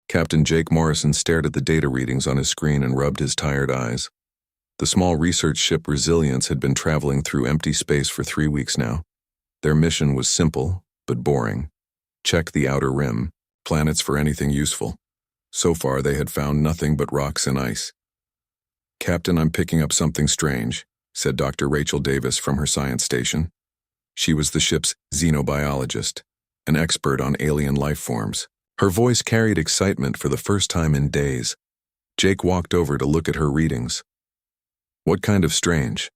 Captain Jake Morrison stared at the data readings on his screen and rubbed his tired eyes. The small research ship Resilience had been traveling through empty space for 3 weeks now. Their mission was simple, but boring. Check the outer rim, planets for anything useful. So far, they had found nothing but rocks and ice. "Captain, I'm picking up something strange," said Dr. Rachel Davis from her science station. She was the ship's xenobiologist, an expert on alien life forms. Her voice carried excitement for the first time in days. Jake walked over to look at her readings. "What kind of strange?"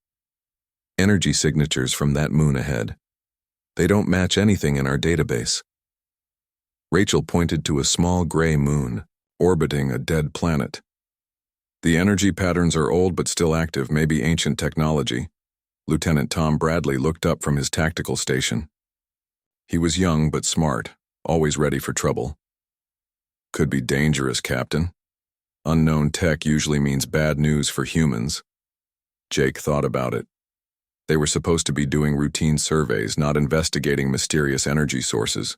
"Energy signatures from that moon ahead. They don't match anything in our database." Rachel pointed to a small gray moon, orbiting a dead planet. "The energy patterns are old but still active, maybe ancient technology." Lieutenant Tom Bradley looked up from his tactical station. He was young but smart, always ready for trouble. "Could be dangerous, Captain. Unknown tech usually means bad news for humans." Jake thought about it. They were supposed to be doing routine surveys, not investigating mysterious energy sources.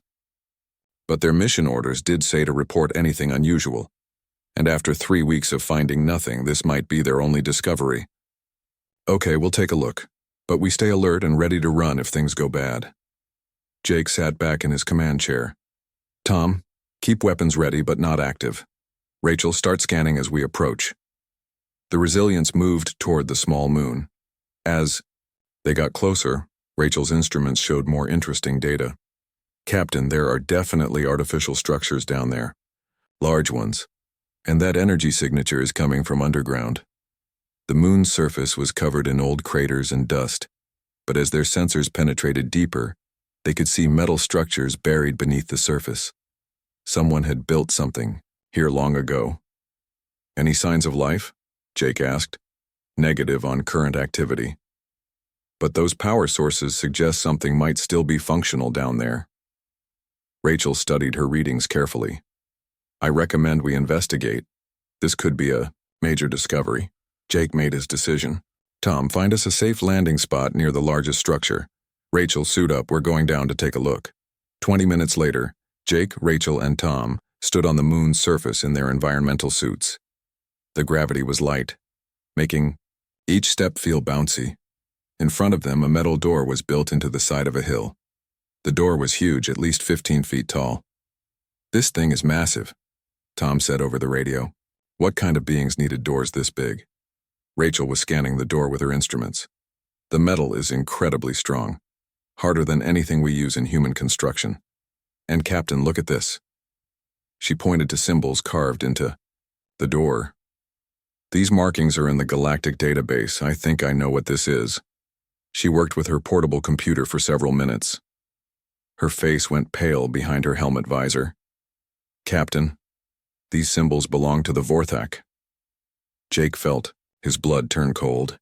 But their mission orders did say to report anything unusual, and after 3 weeks of finding nothing, this might be their only discovery. "Okay, we'll take a look, but we stay alert and ready to run if things go bad." Jake sat back in his command chair. "Tom, keep weapons ready but not active. Rachel, start scanning as we approach." The Resilience moved toward the small moon. As they got closer, Rachel's instruments showed more interesting data. "Captain, there are definitely artificial structures down there. Large ones. And that energy signature is coming from underground." The moon's surface was covered in old craters and dust, but as their sensors penetrated deeper, they could see metal structures buried beneath the surface. Someone had built something here long ago. "Any signs of life?" Jake asked. "Negative on current activity. But those power sources suggest something might still be functional down there." Rachel studied her readings carefully. "I recommend we investigate. This could be a major discovery." Jake made his decision. "Tom, find us a safe landing spot near the largest structure. Rachel, suit up, we're going down to take a look." 20 minutes later, Jake, Rachel, and Tom stood on the moon's surface in their environmental suits. The gravity was light, making each step feel bouncy. In front of them, a metal door was built into the side of a hill. The door was huge, at least 15 feet tall. "This thing is massive," Tom said over the radio. "What kind of beings needed doors this big?" Rachel was scanning the door with her instruments. "The metal is incredibly strong, harder than anything we use in human construction. And Captain, look at this." She pointed to symbols carved into the door. "These markings are in the galactic database. I think I know what this is." She worked with her portable computer for several minutes. Her face went pale behind her helmet visor. "Captain, these symbols belong to the Vorthak." Jake felt his blood turn cold.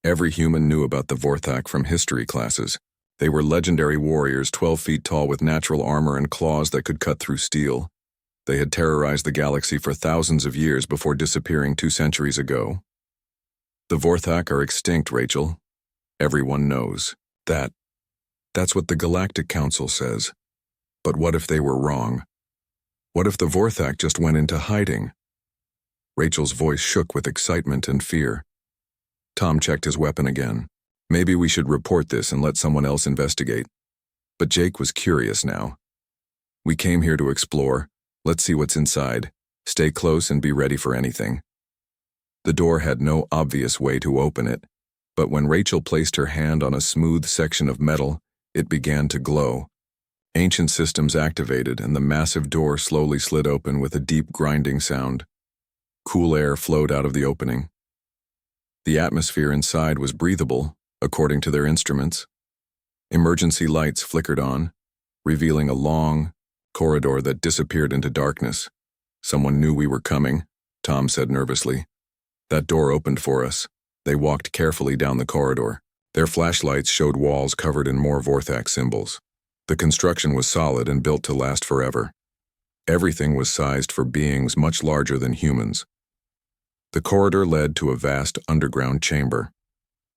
Every human knew about the Vorthak from history classes. They were legendary warriors 12 feet tall with natural armor and claws that could cut through steel. They had terrorized the galaxy for thousands of years before disappearing 2 centuries ago. "The Vorthak are extinct, Rachel. Everyone knows that. That's what the Galactic Council says. But what if they were wrong? What if the Vorthak just went into hiding?" Rachel's voice shook with excitement and fear. Tom checked his weapon again. "Maybe we should report this and let someone else investigate." But Jake was curious now. "We came here to explore. Let's see what's inside. Stay close and be ready for anything." The door had no obvious way to open it, but when Rachel placed her hand on a smooth section of metal, it began to glow. Ancient systems activated, and the massive door slowly slid open with a deep grinding sound. Cool air flowed out of the opening. The atmosphere inside was breathable, according to their instruments. Emergency lights flickered on, revealing a long corridor that disappeared into darkness. "Someone knew we were coming," Tom said nervously. "That door opened for us." They walked carefully down the corridor. Their flashlights showed walls covered in more Vorthak symbols. The construction was solid and built to last forever. Everything was sized for beings much larger than humans. The corridor led to a vast underground chamber.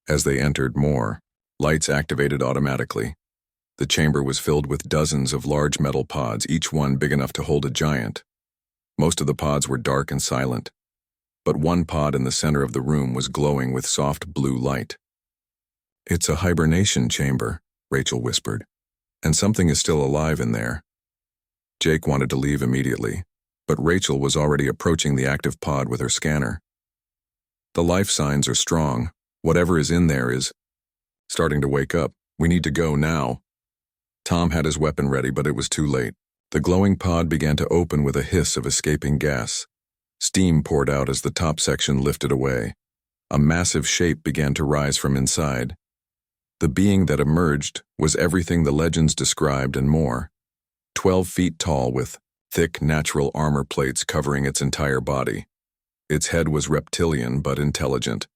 As they entered more, lights activated automatically. The chamber was filled with dozens of large metal pods, each one big enough to hold a giant. Most of the pods were dark and silent, but one pod in the center of the room was glowing with soft blue light. "It's a hibernation chamber," Rachel whispered, "and something is still alive in there." Jake wanted to leave immediately, but Rachel was already approaching the active pod with her scanner. "The life signs are strong. Whatever is in there is starting to wake up. We need to go now." Tom had his weapon ready, but it was too late. The glowing pod began to open with a hiss of escaping gas. Steam poured out as the top section lifted away. A massive shape began to rise from inside. The being that emerged was everything the legends described and more. 12 feet tall with thick natural armor plates covering its entire body. Its head was reptilian but intelligent,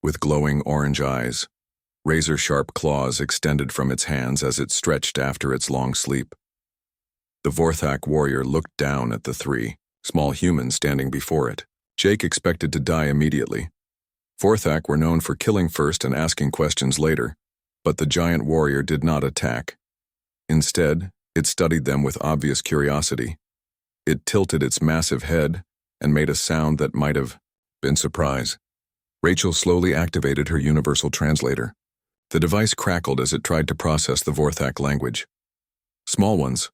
with glowing orange eyes. Razor-sharp claws extended from its hands as it stretched after its long sleep. The Vorthak warrior looked down at the three small humans standing before it. Jake expected to die immediately. Vorthak were known for killing first and asking questions later, but the giant warrior did not attack. Instead, it studied them with obvious curiosity. It tilted its massive head and made a sound that might have been surprise. Rachel slowly activated her universal translator. The device crackled as it tried to process the Vorthak language. "Small ones."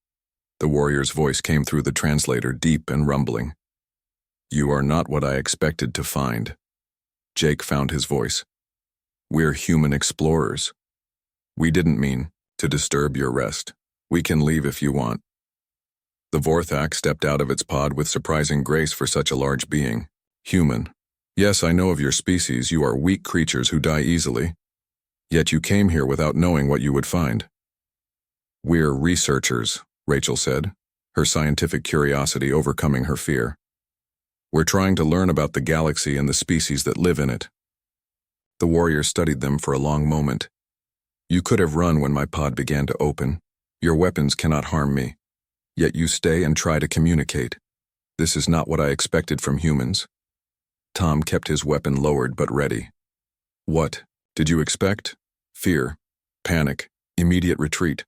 The warrior's voice came through the translator, deep and rumbling. "You are not what I expected to find." Jake found his voice. "We're human explorers. We didn't mean to disturb your rest. We can leave if you want." The Vorthak stepped out of its pod with surprising grace for such a large being. "Human. Yes, I know of your species. You are weak creatures who die easily. Yet you came here without knowing what you would find." "We're researchers," Rachel said, her scientific curiosity overcoming her fear. "We're trying to learn about the galaxy and the species that live in it." The warrior studied them for a long moment. "You could have run when my pod began to open. Your weapons cannot harm me. Yet you stay and try to communicate. This is not what I expected from humans." Tom kept his weapon lowered but ready. "What did you expect? Fear, panic, immediate retreat.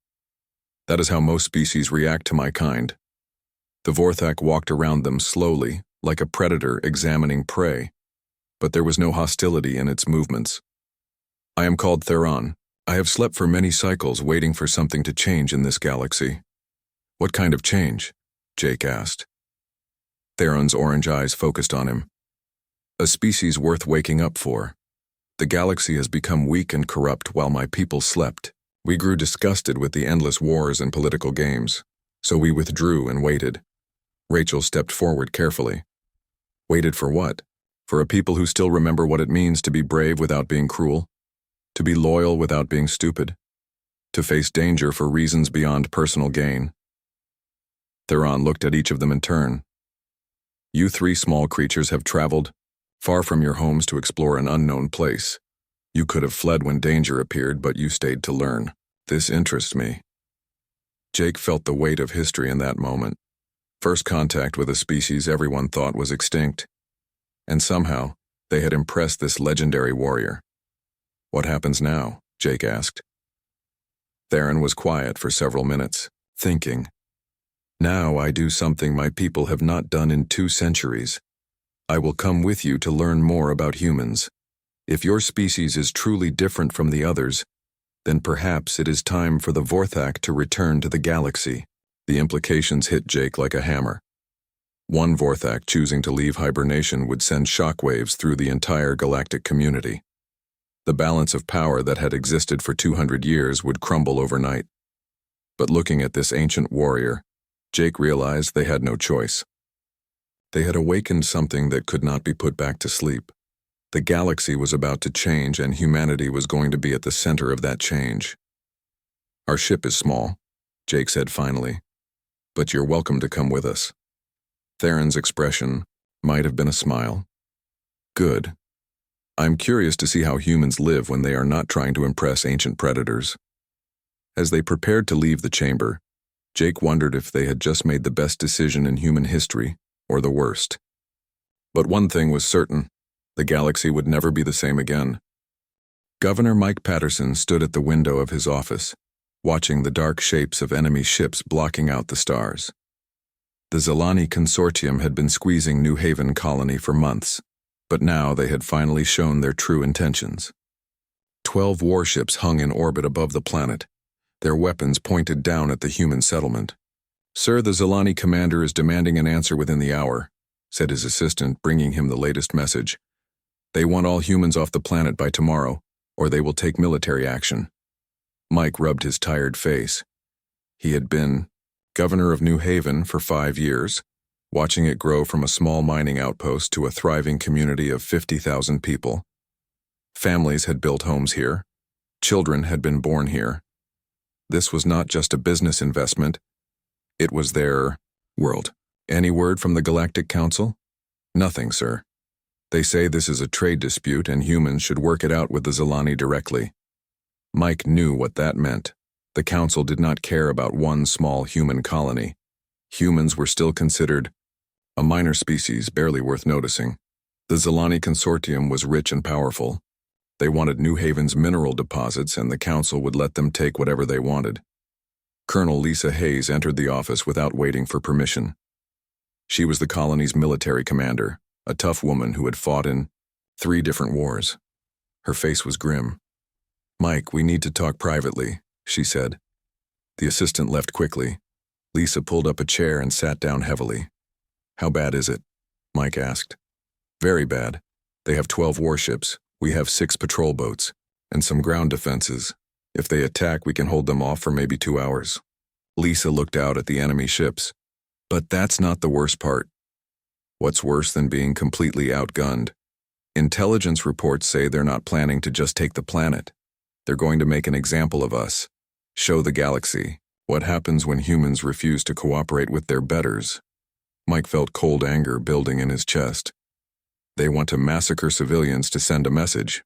That is how most species react to my kind." The Vorthak walked around them slowly, like a predator examining prey, but there was no hostility in its movements. "I am called Theron. I have slept for many cycles waiting for something to change in this galaxy." "What kind of change?" Jake asked. Theron's orange eyes focused on him. "A species worth waking up for. The galaxy has become weak and corrupt while my people slept. We grew disgusted with the endless wars and political games, so we withdrew and waited." Rachel stepped forward carefully. "Waited for what? For a people who still remember what it means to be brave without being cruel? To be loyal without being stupid? To face danger for reasons beyond personal gain?" Theron looked at each of them in turn. "You three small creatures have traveled far from your homes to explore an unknown place. You could have fled when danger appeared, but you stayed to learn. This interests me." Jake felt the weight of history in that moment. First contact with a species everyone thought was extinct. And somehow, they had impressed this legendary warrior. "What happens now?" Jake asked. Theron was quiet for several minutes, thinking. "Now I do something my people have not done in 2 centuries. I will come with you to learn more about humans. If your species is truly different from the others, then perhaps it is time for the Vorthak to return to the galaxy." The implications hit Jake like a hammer. One Vorthak choosing to leave hibernation would send shockwaves through the entire galactic community. The balance of power that had existed for 200 years would crumble overnight. But looking at this ancient warrior, Jake realized they had no choice. They had awakened something that could not be put back to sleep. The galaxy was about to change, and humanity was going to be at the center of that change. "Our ship is small," Jake said finally, "but you're welcome to come with us." Theron's expression might have been a smile. "Good. I'm curious to see how humans live when they are not trying to impress ancient predators." As they prepared to leave the chamber, Jake wondered if they had just made the best decision in human history, or the worst. But one thing was certain. The galaxy would never be the same again. Governor Mike Patterson stood at the window of his office, watching the dark shapes of enemy ships blocking out the stars. The Zelani consortium had been squeezing New Haven colony for months, but now they had finally shown their true intentions. 12 warships hung in orbit above the planet, their weapons pointed down at the human settlement. "Sir, the Zelani commander is demanding an answer within the hour," said his assistant, bringing him the latest message. "They want all humans off the planet by tomorrow, or they will take military action." Mike rubbed his tired face. He had been governor of New Haven for 5 years, watching it grow from a small mining outpost to a thriving community of 50,000 people. Families had built homes here. Children had been born here. This was not just a business investment. It was their world. "Any word from the Galactic Council?" "Nothing, sir. They say this is a trade dispute and humans should work it out with the Zelani directly." Mike knew what that meant. The Council did not care about one small human colony. Humans were still considered a minor species barely worth noticing. The Zelani consortium was rich and powerful. They wanted New Haven's mineral deposits, and the Council would let them take whatever they wanted. Colonel Lisa Hayes entered the office without waiting for permission. She was the colony's military commander, a tough woman who had fought in 3 different wars. Her face was grim. "Mike, we need to talk privately," she said. The assistant left quickly. Lisa pulled up a chair and sat down heavily. "How bad is it?" Mike asked. "Very bad. They have 12 warships. We have 6 patrol boats, and some ground defenses. If they attack, we can hold them off for maybe 2 hours." Lisa looked out at the enemy ships. "But that's not the worst part." "What's worse than being completely outgunned? Intelligence reports say they're not planning to just take the planet. They're going to make an example of us. Show the galaxy what happens when humans refuse to cooperate with their betters." Mike felt cold anger building in his chest. They want to massacre civilians to send a message.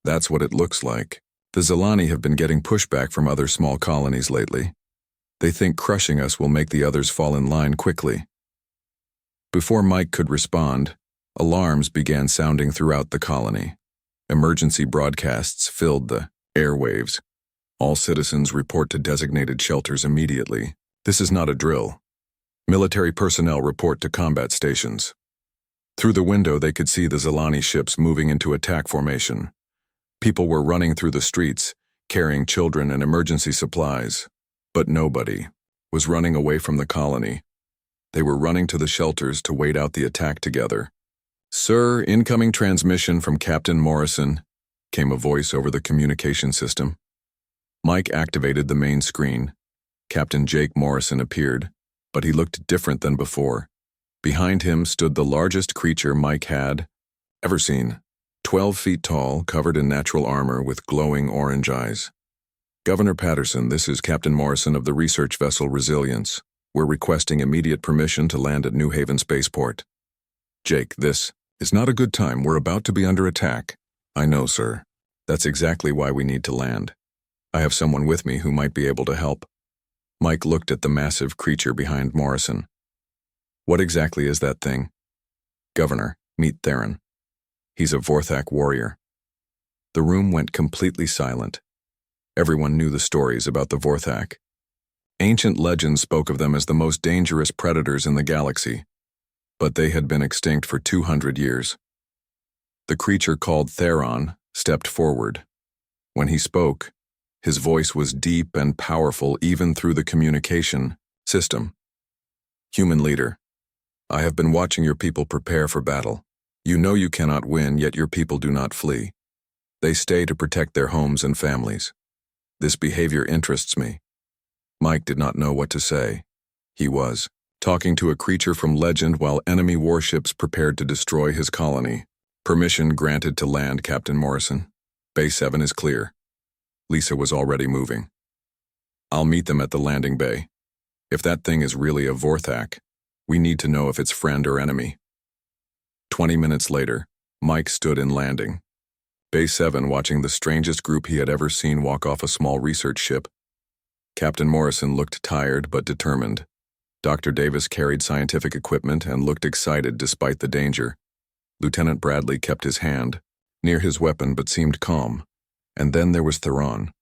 That's what it looks like. The Zelani have been getting pushback from other small colonies lately. They think crushing us will make the others fall in line quickly. Before Mike could respond, alarms began sounding throughout the colony. Emergency broadcasts filled the airwaves. "All citizens report to designated shelters immediately. This is not a drill. Military personnel report to combat stations." Through the window they could see the Zelani ships moving into attack formation. People were running through the streets, carrying children and emergency supplies. But nobody was running away from the colony. They were running to the shelters to wait out the attack together. "Sir, incoming transmission from Captain Morrison," came a voice over the communication system. Mike activated the main screen. Captain Jake Morrison appeared, but he looked different than before. Behind him stood the largest creature Mike had ever seen, 12 feet tall, covered in natural armor with glowing orange eyes. "Governor Patterson, this is Captain Morrison of the research vessel Resilience. We're requesting immediate permission to land at New Haven Spaceport." "Jake, this is not a good time. We're about to be under attack." "I know, sir. That's exactly why we need to land. I have someone with me who might be able to help." Mike looked at the massive creature behind Morrison. "What exactly is that thing?" "Governor, meet Theron. He's a Vorthak warrior." The room went completely silent. Everyone knew the stories about the Vorthak. Ancient legends spoke of them as the most dangerous predators in the galaxy, but they had been extinct for 200 years. The creature called Theron stepped forward. When he spoke, his voice was deep and powerful even through the communication system. "Human leader, I have been watching your people prepare for battle. You know you cannot win, yet your people do not flee. They stay to protect their homes and families. This behavior interests me." Mike did not know what to say. He was talking to a creature from legend while enemy warships prepared to destroy his colony. "Permission granted to land, Captain Morrison. Base 7 is clear." Lisa was already moving. "I'll meet them at the landing bay. If that thing is really a Vorthak, we need to know if it's friend or enemy." 20 minutes later, Mike stood in landing. Base 7 watching the strangest group he had ever seen walk off a small research ship. Captain Morrison looked tired but determined. Dr. Davis carried scientific equipment and looked excited despite the danger. Lieutenant Bradley kept his hand near his weapon but seemed calm. And then there was Theron.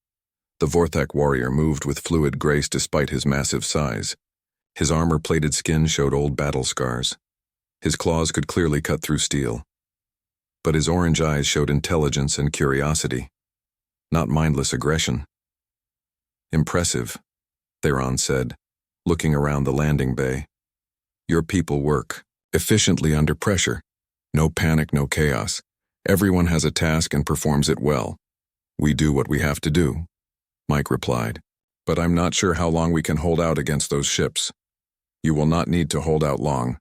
The Vorthak warrior moved with fluid grace despite his massive size. His armor-plated skin showed old battle scars. His claws could clearly cut through steel. But his orange eyes showed intelligence and curiosity, not mindless aggression. "Impressive," Theron said, looking around the landing bay. "Your people work efficiently under pressure. No panic, no chaos. Everyone has a task and performs it well. We do what we have to do," Mike replied. "But I'm not sure how long we can hold out against those ships." "You will not need to hold out long."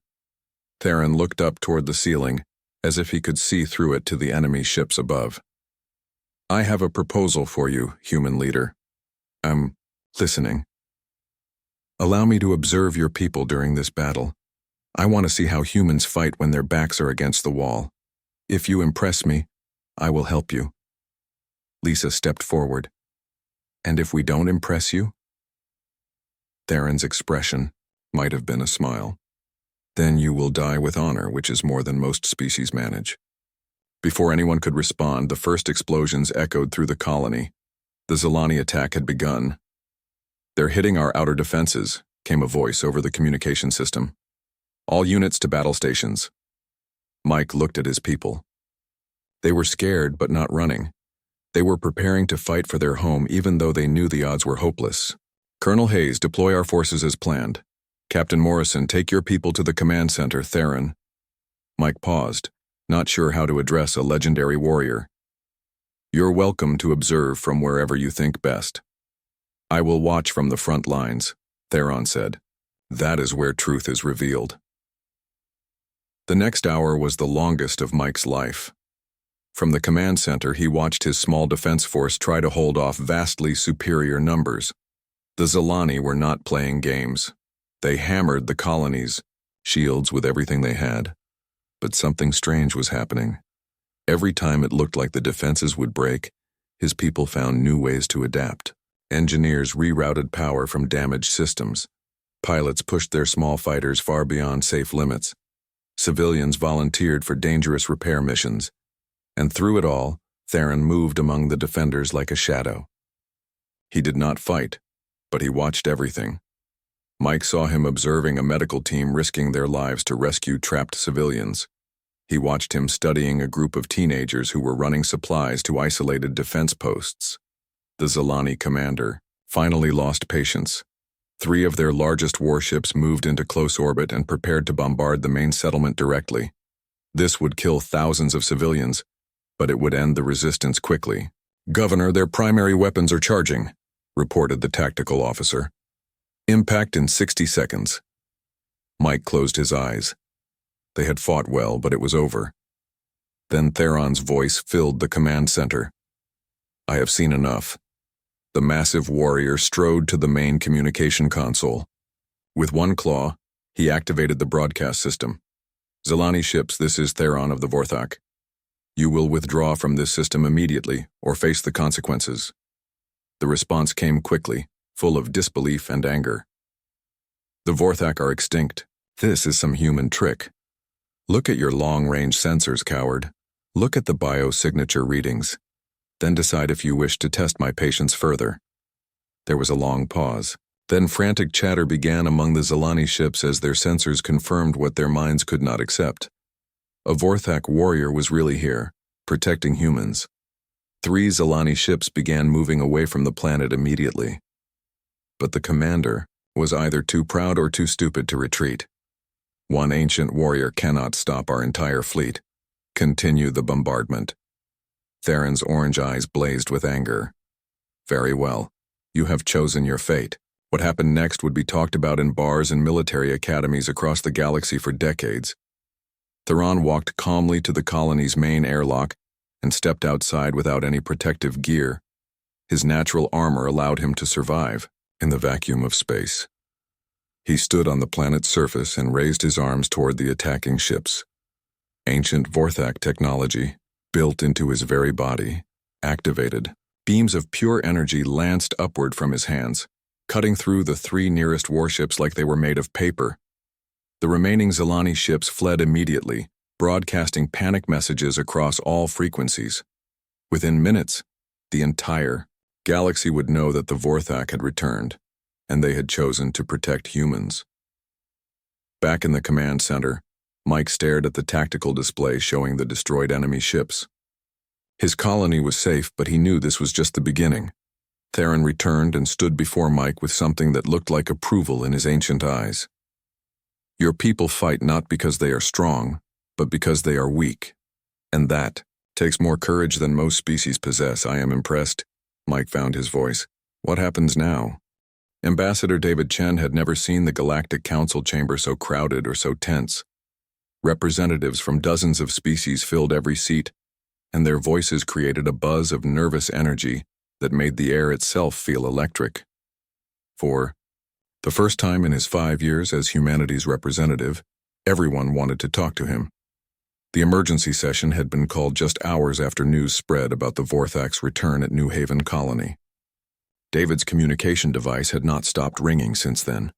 Theron looked up toward the ceiling, as if he could see through it to the enemy ships above. "I have a proposal for you, human leader." "I'm listening." "Allow me to observe your people during this battle. I want to see how humans fight when their backs are against the wall. If you impress me, I will help you." Lisa stepped forward. "And if we don't impress you?" Theron's expression might have been a smile. "Then you will die with honor, which is more than most species manage." Before anyone could respond, the first explosions echoed through the colony. The Zilani attack had begun. "They're hitting our outer defenses," came a voice over the communication system. "All units to battle stations." Mike looked at his people. They were scared but not running. They were preparing to fight for their home even though they knew the odds were hopeless. "Colonel Hayes, deploy our forces as planned. Captain Morrison, take your people to the command center, Theron." Mike paused, not sure how to address a legendary warrior. "You're welcome to observe from wherever you think best." "I will watch from the front lines," Theron said. "That is where truth is revealed." The next hour was the longest of Mike's life. From the command center, he watched his small defense force try to hold off vastly superior numbers. The Zilani were not playing games. They hammered the colony's shields with everything they had. But something strange was happening. Every time it looked like the defenses would break, his people found new ways to adapt. Engineers rerouted power from damaged systems. Pilots pushed their small fighters far beyond safe limits. Civilians volunteered for dangerous repair missions. And through it all, Theron moved among the defenders like a shadow. He did not fight, but he watched everything. Mike saw him observing a medical team risking their lives to rescue trapped civilians. He watched him studying a group of teenagers who were running supplies to isolated defense posts. The Zilani commander finally lost patience. 3 of their largest warships moved into close orbit and prepared to bombard the main settlement directly. This would kill thousands of civilians, but it would end the resistance quickly. "Governor, their primary weapons are charging," reported the tactical officer. "Impact in 60 seconds." Mike closed his eyes. They had fought well, but it was over. Then Theron's voice filled the command center. "I have seen enough." The massive warrior strode to the main communication console. With one claw, he activated the broadcast system. "Zilani ships, this is Theron of the Vorthak. You will withdraw from this system immediately or face the consequences." The response came quickly, full of disbelief and anger. "The Vorthak are extinct. This is some human trick. Look at your long-range sensors, coward. Look at the biosignature readings. Then decide if you wish to test my patience further." There was a long pause. Then frantic chatter began among the Zilani ships as their sensors confirmed what their minds could not accept. A Vorthak warrior was really here, protecting humans. 3 Zilani ships began moving away from the planet immediately. But the commander was either too proud or too stupid to retreat. "One ancient warrior cannot stop our entire fleet. Continue the bombardment." Theron's orange eyes blazed with anger. "Very well. You have chosen your fate. What happened next would be talked about in bars and military academies across the galaxy for decades." Theron walked calmly to the colony's main airlock and stepped outside without any protective gear. His natural armor allowed him to survive in the vacuum of space. He stood on the planet's surface and raised his arms toward the attacking ships. Ancient Vorthak technology, built into his very body, activated. Beams of pure energy lanced upward from his hands, cutting through the 3 nearest warships like they were made of paper. The remaining Zilani ships fled immediately, broadcasting panic messages across all frequencies. Within minutes, the entire galaxy would know that the Vorthak had returned, and they had chosen to protect humans. Back in the command center, Mike stared at the tactical display showing the destroyed enemy ships. His colony was safe, but he knew this was just the beginning. Theron returned and stood before Mike with something that looked like approval in his ancient eyes. Your people fight not because they are strong, but because they are weak. And that takes more courage than most species possess. I am impressed. Mike found his voice. What happens now? Ambassador David Chen had never seen the Galactic Council chamber so crowded or so tense. Representatives from dozens of species filled every seat, and their voices created a buzz of nervous energy that made the air itself feel electric. For the first time in his 5 years as humanity's representative, everyone wanted to talk to him. The emergency session had been called just hours after news spread about the Vorthak's return at New Haven Colony. David's communication device had not stopped ringing since then.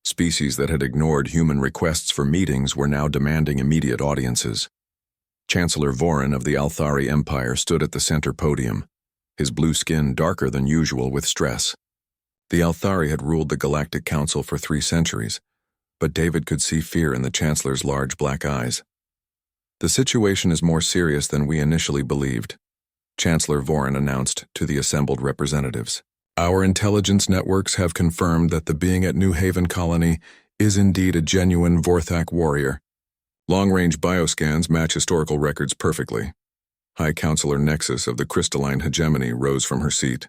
Species that had ignored human requests for meetings were now demanding immediate audiences. Chancellor Vorin of the Althari Empire stood at the center podium, his blue skin darker than usual with stress. The Althari had ruled the Galactic Council for 3 centuries, but David could see fear in the Chancellor's large black eyes. The situation is more serious than we initially believed, Chancellor Vorin announced to the assembled representatives. Our intelligence networks have confirmed that the being at New Haven Colony is indeed a genuine Vorthak warrior. Long-range bioscans match historical records perfectly. High Counselor Nexus of the Crystalline Hegemony rose from her seat.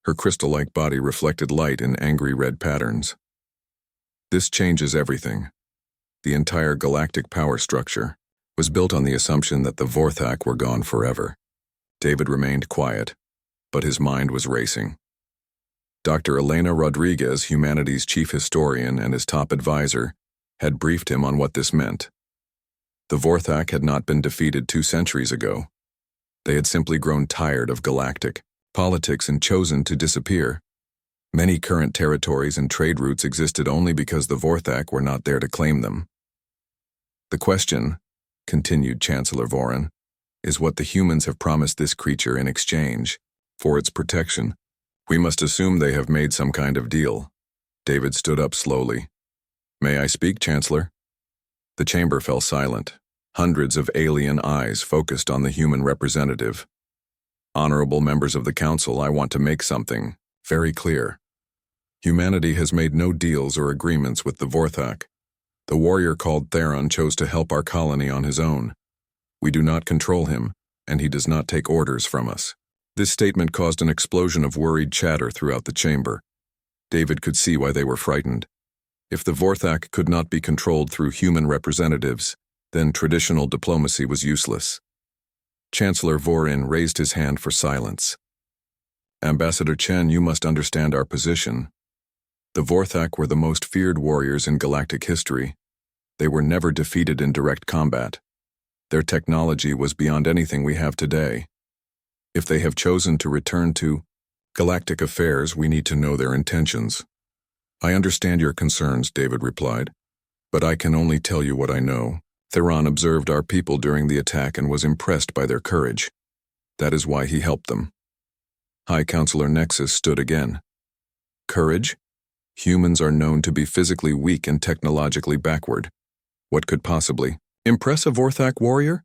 Her crystal-like body reflected light in angry red patterns. This changes everything. The entire galactic power structure was built on the assumption that the Vorthak were gone forever. David remained quiet, but his mind was racing. Dr. Elena Rodriguez, humanity's chief historian and his top advisor, had briefed him on what this meant. The Vorthak had not been defeated 2 centuries ago. They had simply grown tired of galactic politics and chosen to disappear. Many current territories and trade routes existed only because the Vorthak were not there to claim them. The question, continued Chancellor Vorin, is what the humans have promised this creature in exchange for its protection. We must assume they have made some kind of deal. David stood up slowly. May I speak, Chancellor? The chamber fell silent. Hundreds of alien eyes focused on the human representative. Honorable members of the Council, I want to make something very clear. Humanity has made no deals or agreements with the Vorthak. The warrior called Theron chose to help our colony on his own. We do not control him, and he does not take orders from us. This statement caused an explosion of worried chatter throughout the chamber. David could see why they were frightened. If the Vorthak could not be controlled through human representatives, then traditional diplomacy was useless. Chancellor Vorin raised his hand for silence. Ambassador Chen, you must understand our position. The Vorthak were the most feared warriors in galactic history. They were never defeated in direct combat. Their technology was beyond anything we have today. If they have chosen to return to galactic affairs, we need to know their intentions. I understand your concerns, David replied, but I can only tell you what I know. Theron observed our people during the attack and was impressed by their courage. That is why he helped them. High Counselor Nexus stood again. Courage? Humans are known to be physically weak and technologically backward. What could possibly impress a Vorthak warrior?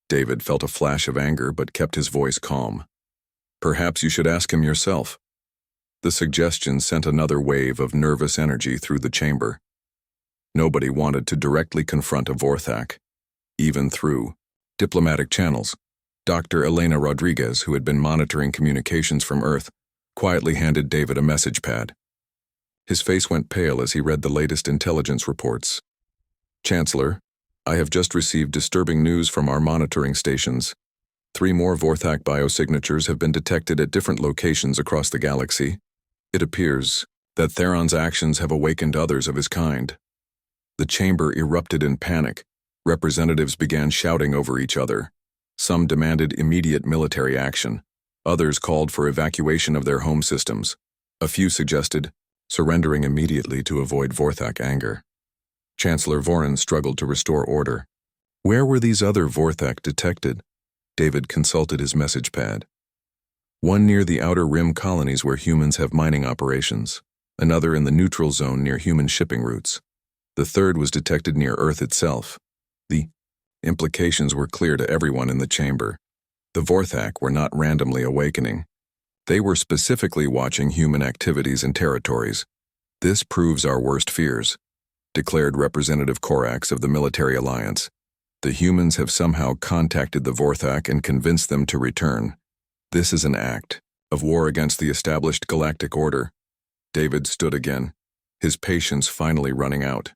David felt a flash of anger but kept his voice calm. Perhaps you should ask him yourself. The suggestion sent another wave of nervous energy through the chamber. Nobody wanted to directly confront a Vorthak, even through diplomatic channels. Dr. Elena Rodriguez, who had been monitoring communications from Earth, quietly handed David a message pad. His face went pale as he read the latest intelligence reports. Chancellor, I have just received disturbing news from our monitoring stations. 3 more Vorthak biosignatures have been detected at different locations across the galaxy. It appears that Theron's actions have awakened others of his kind. The chamber erupted in panic. Representatives began shouting over each other. Some demanded immediate military action. Others called for evacuation of their home systems. A few suggested surrendering immediately to avoid Vorthak anger. Chancellor Vorin struggled to restore order. Where were these other Vorthak detected? David consulted his message pad. One near the outer rim colonies where humans have mining operations. Another in the neutral zone near human shipping routes. The third was detected near Earth itself. The implications were clear to everyone in the chamber. The Vorthak were not randomly awakening. They were specifically watching human activities and territories. This proves our worst fears, declared Representative Korax of the Military Alliance. The humans have somehow contacted the Vorthak and convinced them to return. This is an act of war against the established galactic order. David stood again, his patience finally running out.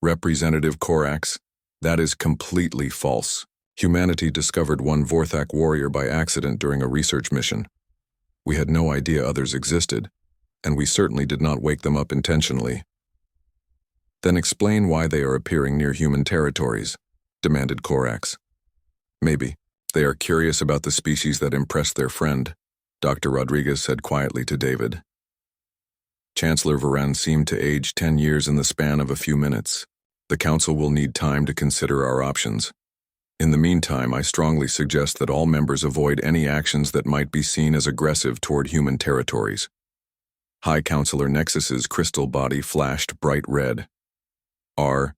Representative Korax, that is completely false. Humanity discovered one Vorthak warrior by accident during a research mission. We had no idea others existed, and we certainly did not wake them up intentionally. Then explain why they are appearing near human territories, demanded Korax. Maybe they are curious about the species that impressed their friend, Dr. Rodriguez said quietly to David. Chancellor Varane seemed to age 10 years in the span of a few minutes. The Council will need time to consider our options. In the meantime, I strongly suggest that all members avoid any actions that might be seen as aggressive toward human territories. High Counselor Nexus's crystal body flashed bright red. Are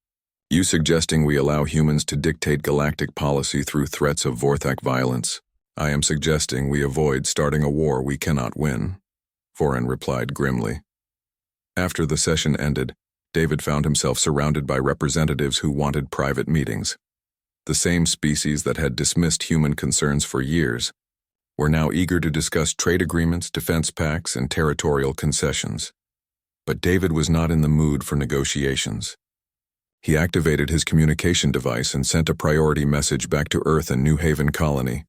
you suggesting we allow humans to dictate galactic policy through threats of Vorthak violence? I am suggesting we avoid starting a war we cannot win, Foran replied grimly. After the session ended, David found himself surrounded by representatives who wanted private meetings. The same species that had dismissed human concerns for years were now eager to discuss trade agreements, defense pacts, and territorial concessions. But David was not in the mood for negotiations. He activated his communication device and sent a priority message back to Earth and New Haven Colony.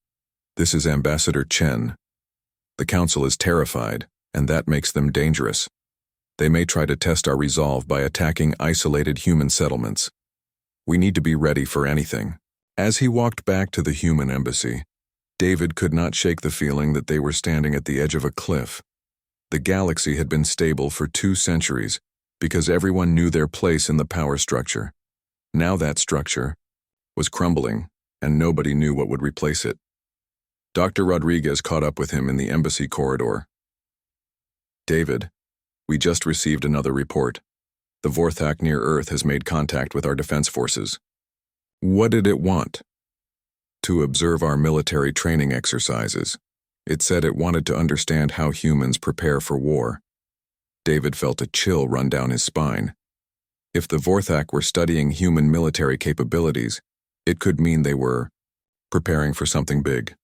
This is Ambassador Chen. The Council is terrified, and that makes them dangerous. They may try to test our resolve by attacking isolated human settlements. We need to be ready for anything. As he walked back to the human embassy, David could not shake the feeling that they were standing at the edge of a cliff. The galaxy had been stable for 2 centuries because everyone knew their place in the power structure. Now that structure was crumbling, and nobody knew what would replace it. Dr. Rodriguez caught up with him in the embassy corridor. David, we just received another report. The Vorthak near Earth has made contact with our defense forces. What did it want? To observe our military training exercises. It said it wanted to understand how humans prepare for war. David felt a chill run down his spine. If the Vorthak were studying human military capabilities, it could mean they were preparing for something big.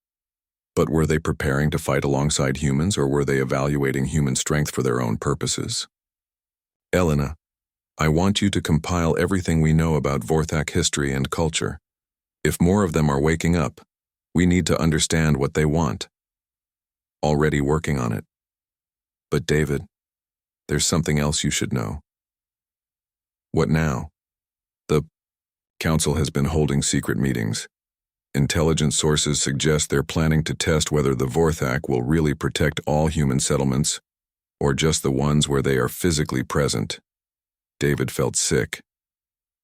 But were they preparing to fight alongside humans, or were they evaluating human strength for their own purposes? Elena, I want you to compile everything we know about Vorthak history and culture. If more of them are waking up, we need to understand what they want. Already working on it. But David, there's something else you should know. What now? The Council has been holding secret meetings. Intelligence sources suggest they're planning to test whether the Vorthak will really protect all human settlements, or just the ones where they are physically present. David felt sick.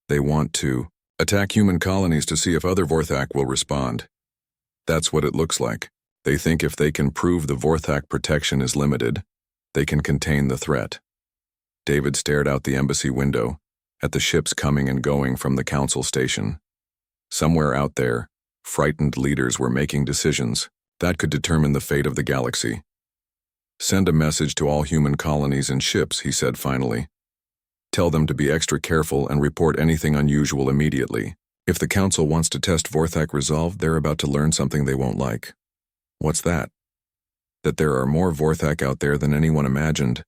They want to attack human colonies to see if other Vorthak will respond. That's what it looks like. They think if they can prove the Vorthak protection is limited, they can contain the threat. David stared out the embassy window, at the ships coming and going from the Council station. Somewhere out there, frightened leaders were making decisions that could determine the fate of the galaxy. Send a message to all human colonies and ships, he said finally. Tell them to be extra careful and report anything unusual immediately. If the Council wants to test Vorthak resolve, they're about to learn something they won't like. What's that? That there are more Vorthak out there than anyone imagined,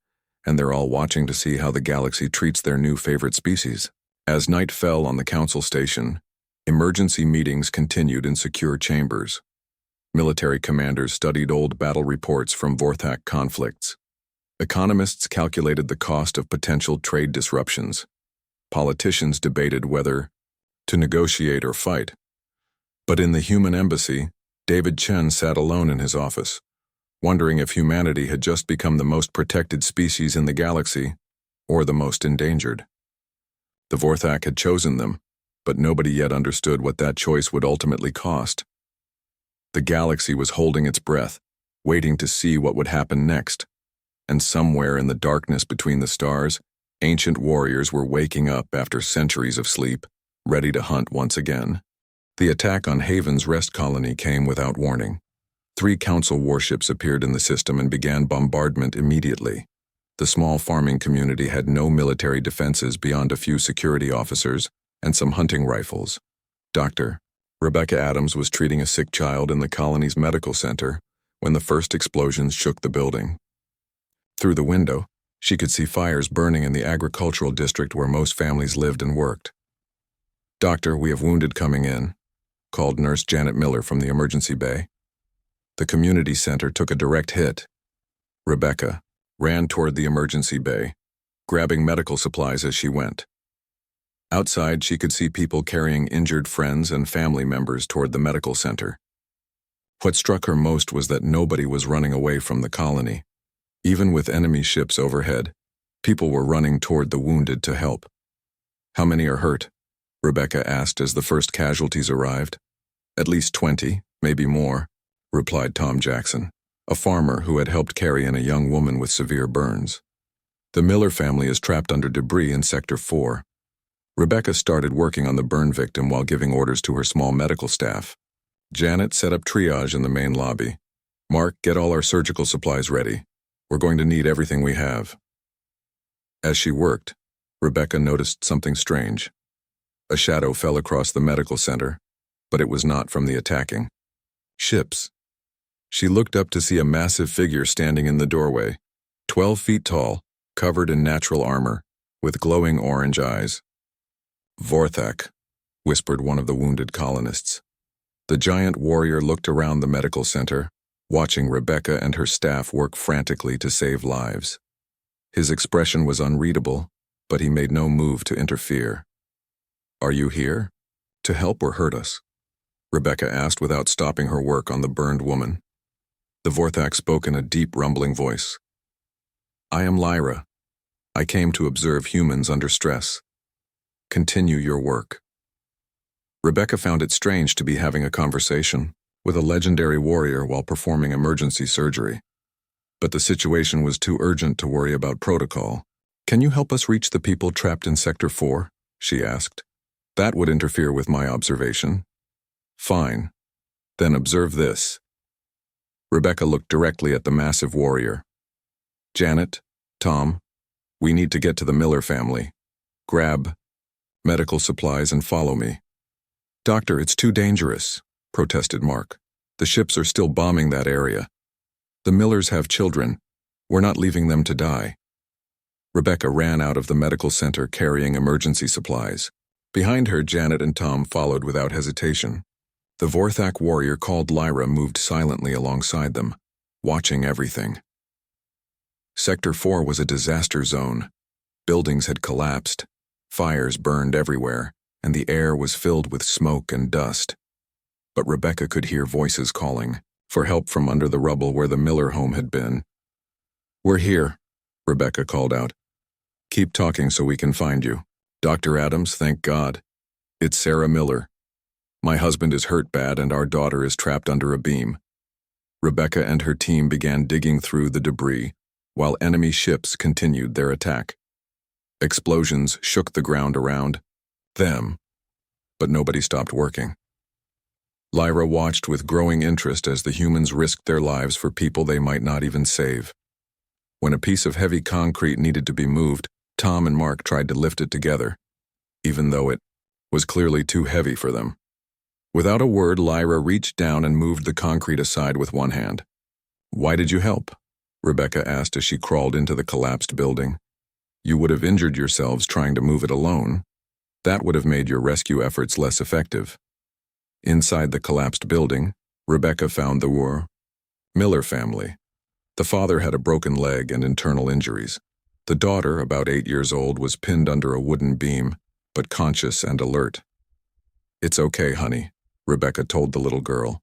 and they're all watching to see how the galaxy treats their new favorite species. As night fell on the Council station, emergency meetings continued in secure chambers. Military commanders studied old battle reports from Vorthak conflicts. Economists calculated the cost of potential trade disruptions. Politicians debated whether to negotiate or fight. But in the human embassy, David Chen sat alone in his office, wondering if humanity had just become the most protected species in the galaxy, or the most endangered. The Vorthak had chosen them, but nobody yet understood what that choice would ultimately cost. The galaxy was holding its breath, waiting to see what would happen next. And somewhere in the darkness between the stars, Ancient warriors were waking up after centuries of sleep, ready to hunt once again. The attack on Haven's rest colony came without warning. 3 Council warships appeared in the system and began bombardment immediately. The small farming community had no military defenses beyond a few security officers and some hunting rifles. Dr. Rebecca Adams was treating a sick child in the colony's medical center when the first explosions shook the building. Through the window, she could see fires burning in the agricultural district where most families lived and worked. "Doctor, we have wounded coming in," called Nurse Janet Miller from the emergency bay. The community center took a direct hit. Rebecca ran toward the emergency bay, grabbing medical supplies as she went. Outside, she could see people carrying injured friends and family members toward the medical center. What struck her most was that nobody was running away from the colony. Even with enemy ships overhead, people were running toward the wounded to help. "How many are hurt?" Rebecca asked as the first casualties arrived. "At least 20, maybe more," replied Tom Jackson, a farmer who had helped carry in a young woman with severe burns. "The Miller family is trapped under debris in Sector 4. Rebecca started working on the burn victim while giving orders to her small medical staff. Janet set up triage in the main lobby. "Mark, get all our surgical supplies ready. We're going to need everything we have." As she worked, Rebecca noticed something strange. A shadow fell across the medical center, but it was not from the attacking ships. She looked up to see a massive figure standing in the doorway, 12 feet tall, covered in natural armor, with glowing orange eyes. "Vorthak," whispered one of the wounded colonists. The giant warrior looked around the medical center, watching Rebecca and her staff work frantically to save lives. His expression was unreadable, but he made no move to interfere. "Are you here? To help or hurt us?" Rebecca asked without stopping her work on the burned woman. The Vorthak spoke in a deep, rumbling voice. "I am Lyra. I came to observe humans under stress. Continue your work." Rebecca found it strange to be having a conversation with a legendary warrior while performing emergency surgery. But the situation was too urgent to worry about protocol. "Can you help us reach the people trapped in Sector 4? She asked. "That would interfere with my observation." "Fine. Then observe this." Rebecca looked directly at the massive warrior. "Janet, Tom, we need to get to the Miller family. Grab medical supplies and follow me." "Doctor, it's too dangerous," protested Mark. "The ships are still bombing that area. The Millers have children. We're not leaving them to die." Rebecca ran out of the medical center carrying emergency supplies. Behind her, Janet and Tom followed without hesitation. The Vorthak warrior called Lyra moved silently alongside them, watching everything. Sector 4 was a disaster zone. Buildings had collapsed, fires burned everywhere, and the air was filled with smoke and dust. But Rebecca could hear voices calling for help from under the rubble where the Miller home had been. "We're here," Rebecca called out. "Keep talking so we can find you." "Dr. Adams, thank God. It's Sarah Miller. My husband is hurt bad and our daughter is trapped under a beam." Rebecca and her team began digging through the debris while enemy ships continued their attack. Explosions shook the ground around them, but nobody stopped working. Lyra watched with growing interest as the humans risked their lives for people they might not even save. When a piece of heavy concrete needed to be moved, Tom and Mark tried to lift it together, even though it was clearly too heavy for them. Without a word, Lyra reached down and moved the concrete aside with one hand. "Why did you help?" Rebecca asked as she crawled into the collapsed building. "You would have injured yourselves trying to move it alone. That would have made your rescue efforts less effective." Inside the collapsed building, Rebecca found the Miller family. The father had a broken leg and internal injuries. The daughter, about 8 years old, was pinned under a wooden beam, but conscious and alert. "It's okay, honey," Rebecca told the little girl.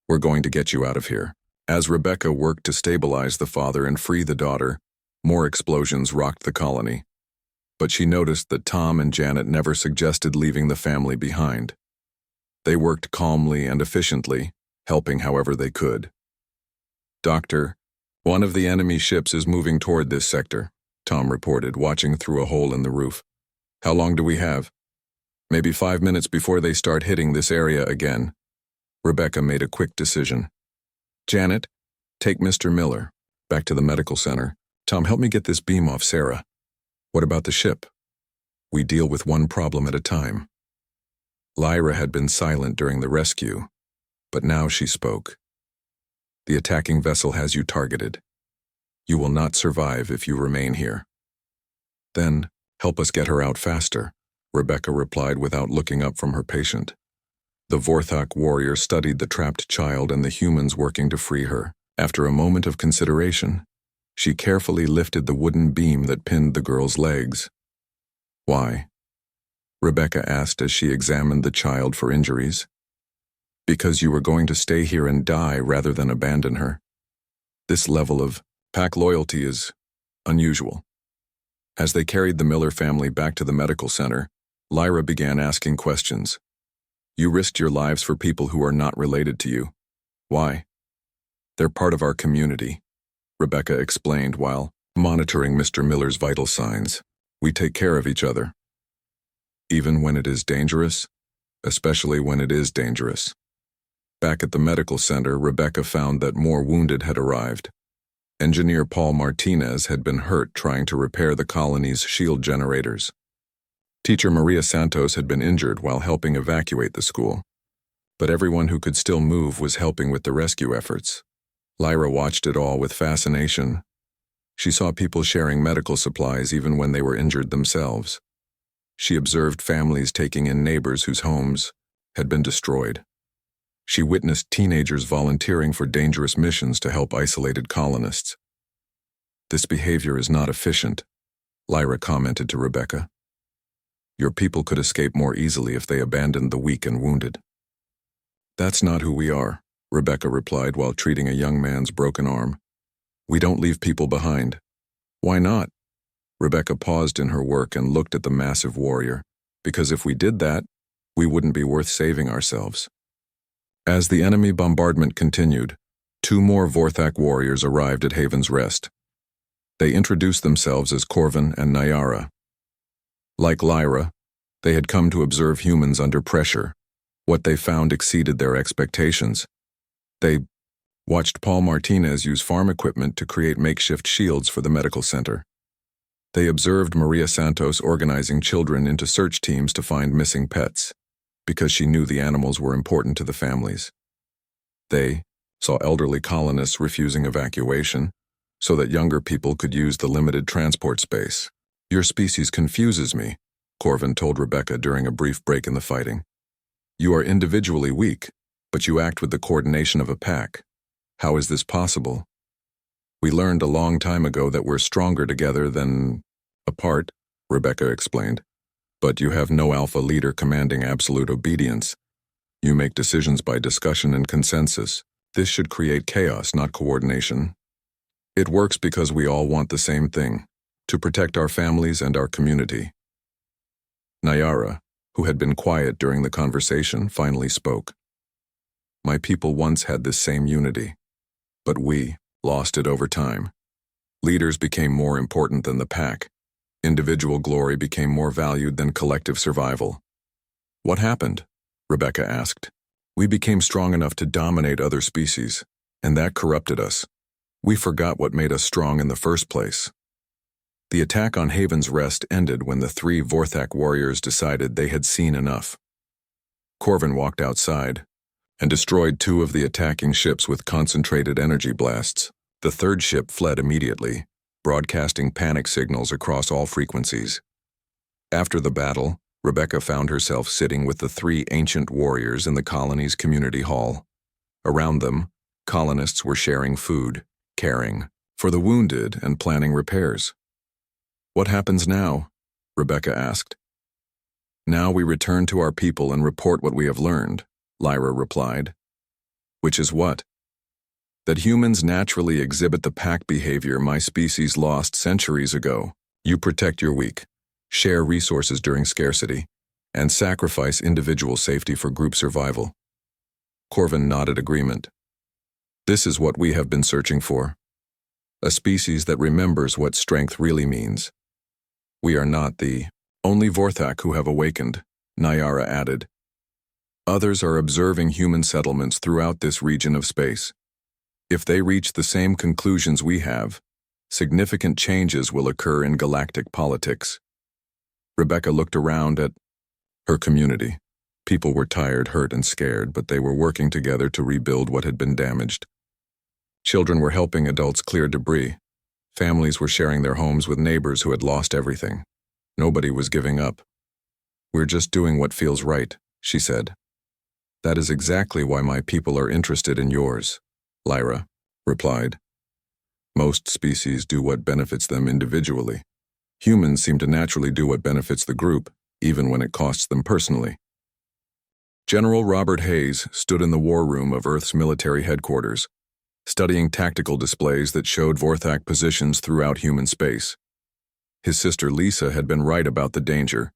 "We're going to get you out of here." As Rebecca worked to stabilize the father and free the daughter, more explosions rocked the colony. But she noticed that Tom and Janet never suggested leaving the family behind. They worked calmly and efficiently, helping however they could. "Doctor, one of the enemy ships is moving toward this sector," Tom reported, watching through a hole in the roof. How long do we have? Maybe 5 minutes before they start hitting this area again. Rebecca made a quick decision. Janet, take Mr. Miller back to the medical center. Tom, help me get this beam off Sarah. What about the ship? We deal with one problem at a time. Lyra had been silent during the rescue, but now she spoke. The attacking vessel has you targeted. You will not survive if you remain here. Then, help us get her out faster, Rebecca replied without looking up from her patient. The Vorthok warrior studied the trapped child and the humans working to free her. After a moment of consideration, she carefully lifted the wooden beam that pinned the girl's legs. Why? Rebecca asked as she examined the child for injuries. Because you were going to stay here and die rather than abandon her. This level of pack loyalty is unusual. As they carried the Miller family back to the medical center, Lyra began asking questions. You risked your lives for people who are not related to you. Why? They're part of our community, Rebecca explained while monitoring Mr. Miller's vital signs. We take care of each other. Even when it is dangerous, especially when it is dangerous. Back at the medical center, Rebecca found that more wounded had arrived. Engineer Paul Martinez had been hurt trying to repair the colony's shield generators. Teacher Maria Santos had been injured while helping evacuate the school. But everyone who could still move was helping with the rescue efforts. Lyra watched it all with fascination. She saw people sharing medical supplies even when they were injured themselves. She observed families taking in neighbors whose homes had been destroyed. She witnessed teenagers volunteering for dangerous missions to help isolated colonists. This behavior is not efficient, Lyra commented to Rebecca. Your people could escape more easily if they abandoned the weak and wounded. That's not who we are, Rebecca replied while treating a young man's broken arm. We don't leave people behind. Why not? Rebecca paused in her work and looked at the massive warrior. Because if we did that, we wouldn't be worth saving ourselves. As the enemy bombardment continued, 2 more Vorthok warriors arrived at Haven's Rest. They introduced themselves as Corvin and Nyara. Like Lyra, they had come to observe humans under pressure. What they found exceeded their expectations. They watched Paul Martinez use farm equipment to create makeshift shields for the medical center. They observed Maria Santos organizing children into search teams to find missing pets, because she knew the animals were important to the families. They saw elderly colonists refusing evacuation so that younger people could use the limited transport space. Your species confuses me, Corvin told Rebecca during a brief break in the fighting. You are individually weak, but you act with the coordination of a pack. How is this possible? We learned a long time ago that we're stronger together than apart, Rebecca explained. But you have no alpha leader commanding absolute obedience. You make decisions by discussion and consensus. This should create chaos, not coordination. It works because we all want the same thing, to protect our families and our community. Nyara, who had been quiet during the conversation, finally spoke. My people once had this same unity, but we lost it over time. Leaders became more important than the pack. Individual glory became more valued than collective survival. What happened? Rebecca asked. We became strong enough to dominate other species, and that corrupted us. We forgot what made us strong in the first place. The attack on Haven's Rest ended when the 3 Vorthok warriors decided they had seen enough. Corvin walked outside and destroyed 2 of the attacking ships with concentrated energy blasts. The 3rd ship fled immediately, broadcasting panic signals across all frequencies. After the battle, Rebecca found herself sitting with the 3 ancient warriors in the colony's community hall. Around them, colonists were sharing food, caring for the wounded, and planning repairs. What happens now? Rebecca asked. Now we return to our people and report what we have learned, Lyra replied. Which is what? That humans naturally exhibit the pack behavior my species lost centuries ago. You protect your weak, share resources during scarcity, and sacrifice individual safety for group survival. Corvin nodded agreement. This is what we have been searching for. a species that remembers what strength really means. We are not the only Vorthak who have awakened, Nyara added. Others are observing human settlements throughout this region of space. If they reach the same conclusions we have, significant changes will occur in galactic politics. Rebecca looked around at her community. People were tired, hurt, and scared, but they were working together to rebuild what had been damaged. Children were helping adults clear debris. Families were sharing their homes with neighbors who had lost everything. Nobody was giving up. "We're just doing what feels right," she said. "That is exactly why my people are interested in yours," Lyra replied. "Most species do what benefits them individually. Humans seem to naturally do what benefits the group, even when it costs them personally." General Robert Hayes stood in the war room of Earth's military headquarters, studying tactical displays that showed Vorthak positions throughout human space. His sister Lisa had been right about the danger,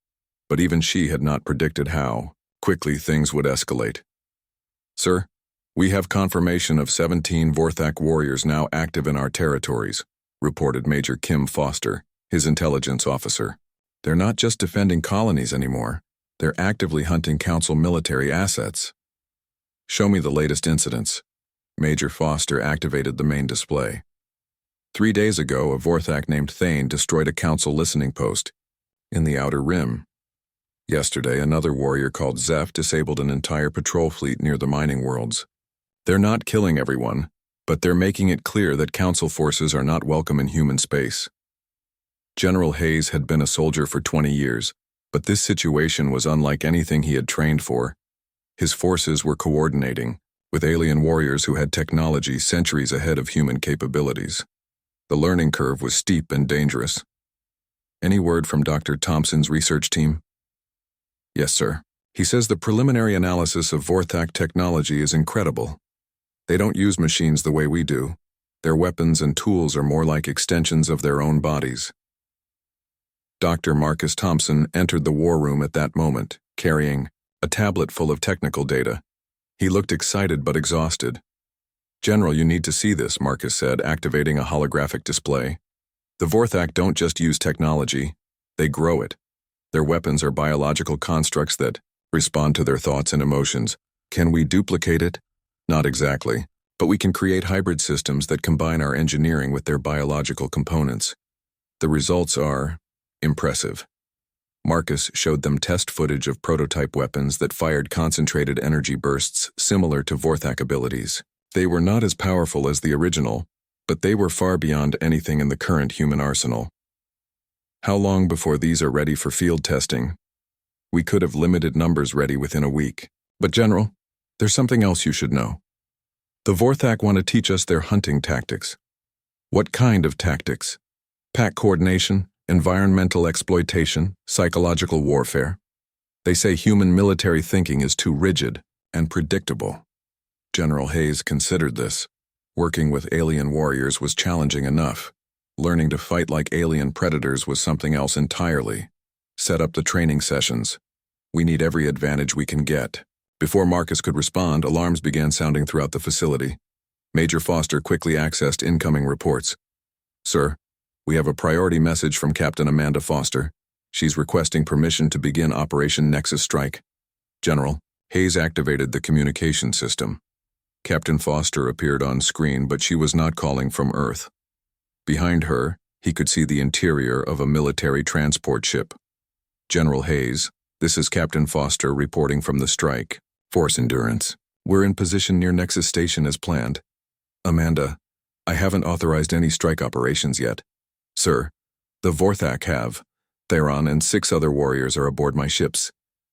but even she had not predicted how quickly things would escalate. "Sir, we have confirmation of 17 Vorthak warriors now active in our territories," reported Major Kim Foster, his intelligence officer. "They're not just defending colonies anymore. They're actively hunting Council military assets." "Show me the latest incidents." Major Foster activated the main display. 3 days ago, a Vorthak named Thane destroyed a Council listening post in the Outer Rim. Yesterday, another warrior called Zeph disabled an entire patrol fleet near the mining worlds. They're not killing everyone, but they're making it clear that Council forces are not welcome in human space. General Hayes had been a soldier for 20 years, but this situation was unlike anything he had trained for. His forces were coordinating with alien warriors who had technology centuries ahead of human capabilities. The learning curve was steep and dangerous. "Any word from Dr. Thompson's research team?" "Yes, sir. He says the preliminary analysis of Vorthak technology is incredible. They don't use machines the way we do. Their weapons and tools are more like extensions of their own bodies." Dr. Marcus Thompson entered the war room at that moment, carrying a tablet full of technical data. He looked excited but exhausted. "General, you need to see this," Marcus said, activating a holographic display. "The Vorthak don't just use technology, they grow it. Their weapons are biological constructs that respond to their thoughts and emotions. Can we duplicate it? Not exactly, but we can create hybrid systems that combine our engineering with their biological components. The results are impressive." Marcus showed them test footage of prototype weapons that fired concentrated energy bursts similar to Vorthak abilities. They were not as powerful as the original, but they were far beyond anything in the current human arsenal. "How long before these are ready for field testing?" "We could have limited numbers ready within a week. But General, there's something else you should know. The Vorthak want to teach us their hunting tactics." "What kind of tactics?" "Pack coordination, environmental exploitation, psychological warfare. They say human military thinking is too rigid and predictable." General Hayes considered this. Working with alien warriors was challenging enough. Learning to fight like alien predators was something else entirely. "Set up the training sessions. We need every advantage we can get." Before Marcus could respond, alarms began sounding throughout the facility. Major Foster quickly accessed incoming reports. "Sir, we have a priority message from Captain Amanda Foster. She's requesting permission to begin Operation Nexus Strike." "General." Hayes activated the communication system. Captain Foster appeared on screen, but she was not calling from Earth. Behind her, he could see the interior of a military transport ship. "General Hayes, this is Captain Foster reporting from the strike. Force Endurance. We're in position near Nexus Station as planned." "Amanda, I haven't authorized any strike operations yet." "Sir, the Vorthak have. Theron and 6 other warriors are aboard my ships.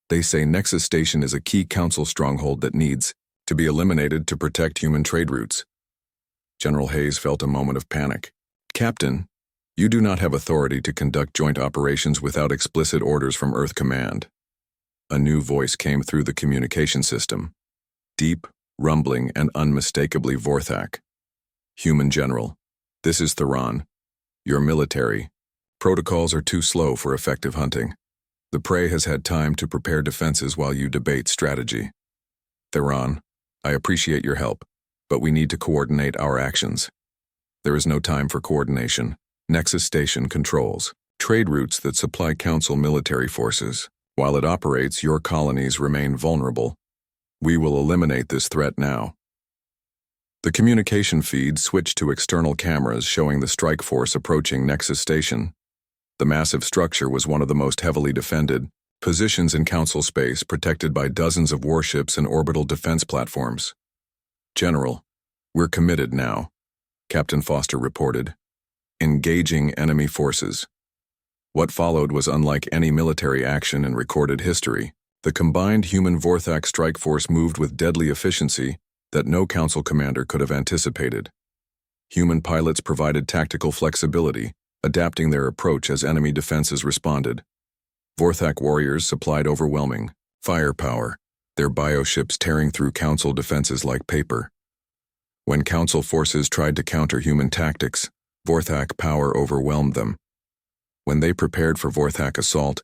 They say Nexus Station is a key Council stronghold that needs to be eliminated to protect human trade routes." General Hayes felt a moment of panic. "Captain, you do not have authority to conduct joint operations without explicit orders from Earth Command." A new voice came through the communication system. Deep, rumbling, and unmistakably Vorthak. "Human General, this is Theron. Your military. Protocols are too slow for effective hunting. The prey has had time to prepare defenses while you debate strategy. Theron, I appreciate your help, but we need to coordinate our actions." There is no time for coordination. Nexus Station controls trade routes that supply Council military forces. While it operates, your colonies remain vulnerable. We will eliminate this threat now. The communication feed switched to external cameras showing the strike force approaching Nexus Station. The massive structure was one of the most heavily defended positions in Council space, protected by dozens of warships and orbital defense platforms. General, we're committed now, Captain Foster reported. Engaging enemy forces. What followed was unlike any military action in recorded history. The combined human Vorthak strike force moved with deadly efficiency that no Council commander could have anticipated. Human pilots provided tactical flexibility, adapting their approach as enemy defenses responded. Vorthak warriors supplied overwhelming firepower, their bioships tearing through Council defenses like paper. When Council forces tried to counter human tactics, Vorthak power overwhelmed them. When they prepared for Vorthak assault,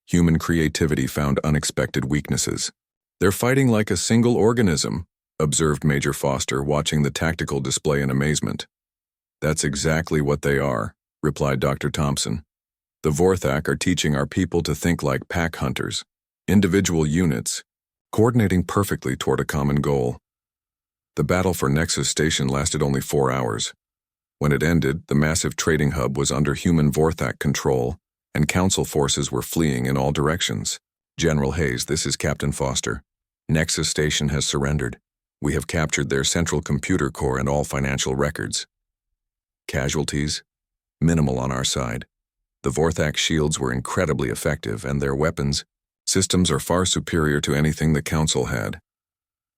human creativity found unexpected weaknesses. They're fighting like a single organism, observed Major Foster, watching the tactical display in amazement. That's exactly what they are, replied Dr. Thompson. The Vorthak are teaching our people to think like pack hunters, individual units, coordinating perfectly toward a common goal. The battle for Nexus Station lasted only 4 hours. When it ended, the massive trading hub was under human Vorthak control, and Council forces were fleeing in all directions. General Hayes, this is Captain Foster. Nexus Station has surrendered. We have captured their central computer core and all financial records. Casualties? Minimal on our side. The Vorthak shields were incredibly effective, and their weapons systems are far superior to anything the Council had.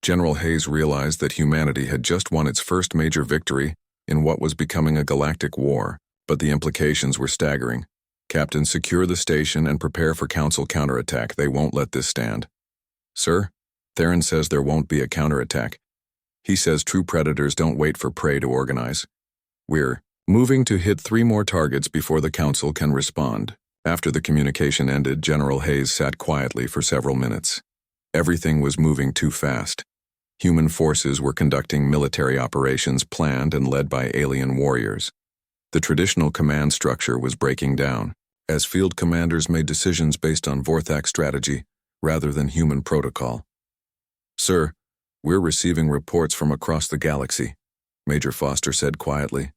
General Hayes realized that humanity had just won its first major victory in what was becoming a galactic war, but the implications were staggering. Captain, secure the station and prepare for Council counterattack. They won't let this stand. Sir, Theron says there won't be a counterattack. He says true predators don't wait for prey to organize. We're moving to hit 3 more targets before the Council can respond. After the communication ended, General Hayes sat quietly for several minutes. Everything was moving too fast. Human forces were conducting military operations planned and led by alien warriors. The traditional command structure was breaking down, as field commanders made decisions based on Vorthak strategy rather than human protocol. Sir, we're receiving reports from across the galaxy, Major Foster said quietly.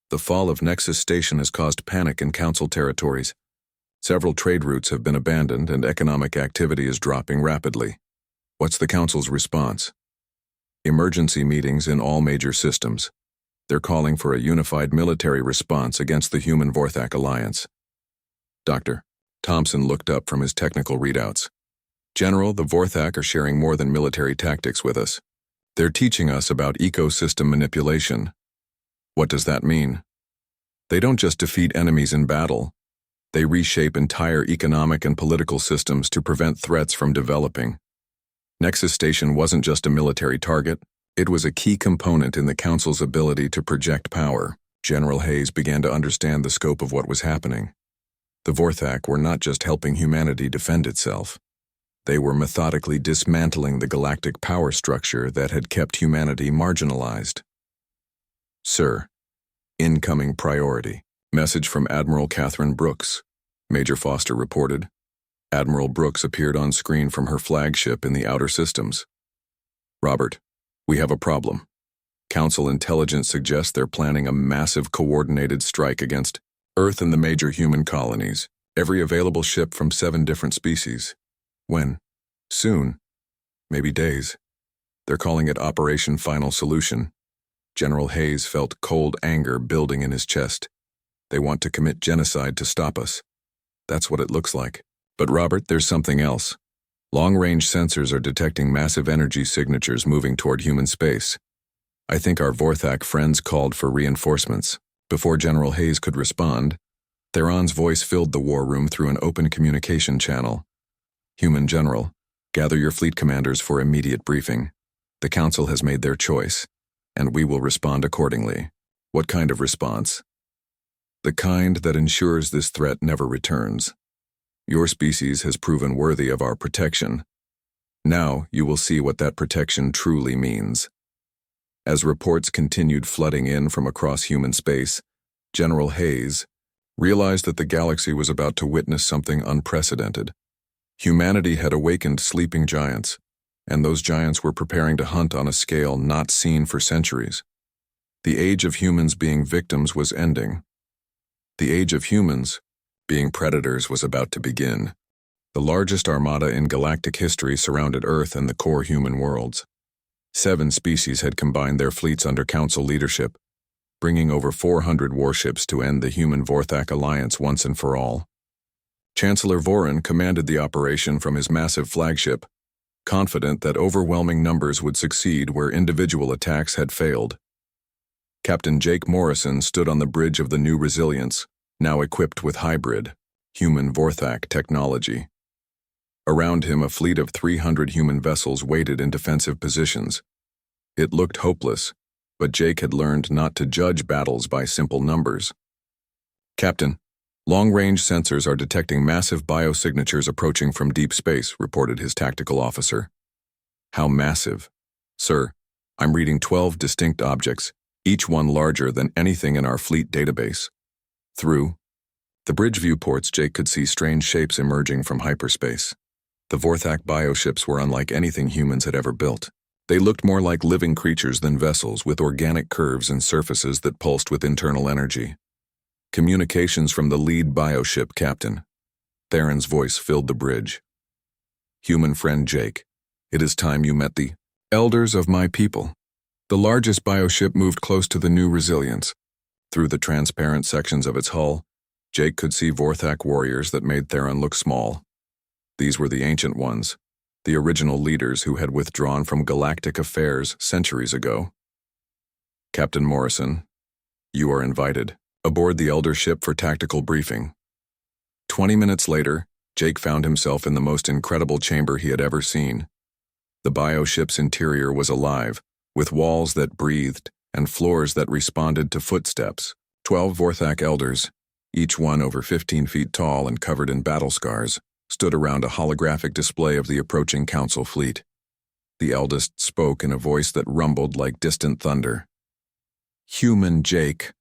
The fall of Nexus Station has caused panic in Council territories. Several trade routes have been abandoned and economic activity is dropping rapidly. What's the Council's response? Emergency meetings in all major systems. They're calling for a unified military response against the human Vorthak alliance. Dr. Thompson looked up from his technical readouts. General, the Vorthak are sharing more than military tactics with us. They're teaching us about ecosystem manipulation. What does that mean? They don't just defeat enemies in battle. They reshape entire economic and political systems to prevent threats from developing. Nexus Station wasn't just a military target. It was a key component in the Council's ability to project power. General Hayes began to understand the scope of what was happening. The Vorthak were not just helping humanity defend itself. They were methodically dismantling the galactic power structure that had kept humanity marginalized. Sir, incoming priority. Message from Admiral Catherine Brooks, Major Foster reported. Admiral Brooks appeared on screen from her flagship in the outer systems. Robert, we have a problem. Council intelligence suggests they're planning a massive coordinated strike against Earth and the major human colonies. Every available ship from 7 different species. When? Soon. Maybe days. They're calling it Operation Final Solution. General Hayes felt cold anger building in his chest. They want to commit genocide to stop us. That's what it looks like. But Robert, there's something else. Long-range sensors are detecting massive energy signatures moving toward human space. I think our Vorthak friends called for reinforcements. Before General Hayes could respond, Theron's voice filled the war room through an open communication channel. Human General, gather your fleet commanders for immediate briefing. The Council has made their choice, and we will respond accordingly. What kind of response? The kind that ensures this threat never returns. Your species has proven worthy of our protection. Now you will see what that protection truly means. As reports continued flooding in from across human space, General Hayes realized that the galaxy was about to witness something unprecedented. Humanity had awakened sleeping giants, and those giants were preparing to hunt on a scale not seen for centuries. The age of humans being victims was ending. The age of humans being predators was about to begin. The largest armada in galactic history surrounded Earth and the core human worlds. 7 species had combined their fleets under Council leadership, bringing over 400 warships to end the human-Vorthak alliance once and for all. Chancellor Vorin commanded the operation from his massive flagship, confident that overwhelming numbers would succeed where individual attacks had failed. Captain Jake Morrison stood on the bridge of the New Resilience, now equipped with hybrid, human-Vorthak technology. Around him, a fleet of 300 human vessels waited in defensive positions. It looked hopeless, but Jake had learned not to judge battles by simple numbers. "Captain, long-range sensors are detecting massive biosignatures approaching from deep space," reported his tactical officer. "How massive?" "Sir, I'm reading 12 distinct objects, each one larger than anything in our fleet database." Through the bridge viewports, Jake could see strange shapes emerging from hyperspace. The Vorthak bioships were unlike anything humans had ever built. They looked more like living creatures than vessels, with organic curves and surfaces that pulsed with internal energy. Communications from the lead bioship captain. Theron's voice filled the bridge. "Human friend Jake, it is time you met the elders of my people." The largest bioship moved close to the New Resilience. Through the transparent sections of its hull, Jake could see Vorthak warriors that made Theron look small. These were the Ancient Ones, the original leaders who had withdrawn from galactic affairs centuries ago. "Captain Morrison, you are invited aboard the Elder ship for tactical briefing." 20 minutes later, Jake found himself in the most incredible chamber he had ever seen. The bioship's interior was alive, with walls that breathed and floors that responded to footsteps. 12 Vorthak elders, each one over 15 feet tall and covered in battle scars, stood around a holographic display of the approaching Council fleet. The eldest spoke in a voice that rumbled like distant thunder. "Human Jake,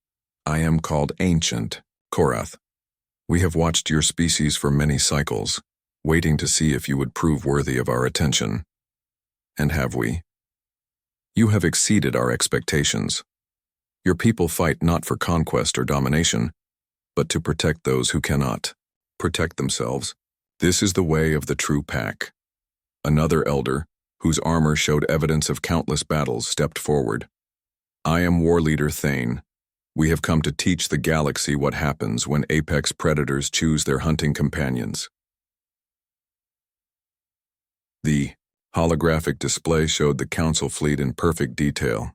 I am called Ancient Korath. We have watched your species for many cycles, waiting to see if you would prove worthy of our attention. And have we? You have exceeded our expectations. Your people fight not for conquest or domination, but to protect those who cannot protect themselves. This is the way of the true pack." Another elder, whose armor showed evidence of countless battles, stepped forward. "I am War Leader Thane. We have come to teach the galaxy what happens when apex predators choose their hunting companions." The holographic display showed the Council fleet in perfect detail.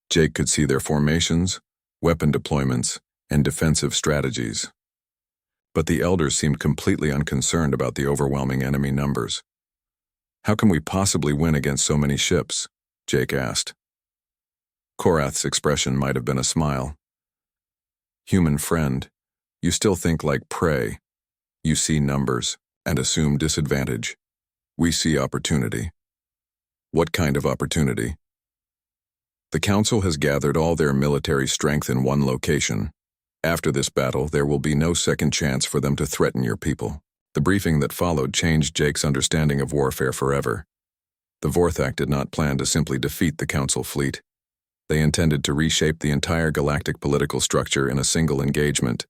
Jake could see their formations, weapon deployments, and defensive strategies. But the elders seemed completely unconcerned about the overwhelming enemy numbers. "How can we possibly win against so many ships?" Jake asked. Korath's expression might have been a smile. "Human friend, you still think like prey. You see numbers and assume disadvantage. We see opportunity." "What kind of opportunity?" "The Council has gathered all their military strength in one location. After this battle, there will be no second chance for them to threaten your people." The briefing that followed changed Jake's understanding of warfare forever. The Vorthak did not plan to simply defeat the Council fleet. They intended to reshape the entire galactic political structure in a single engagement.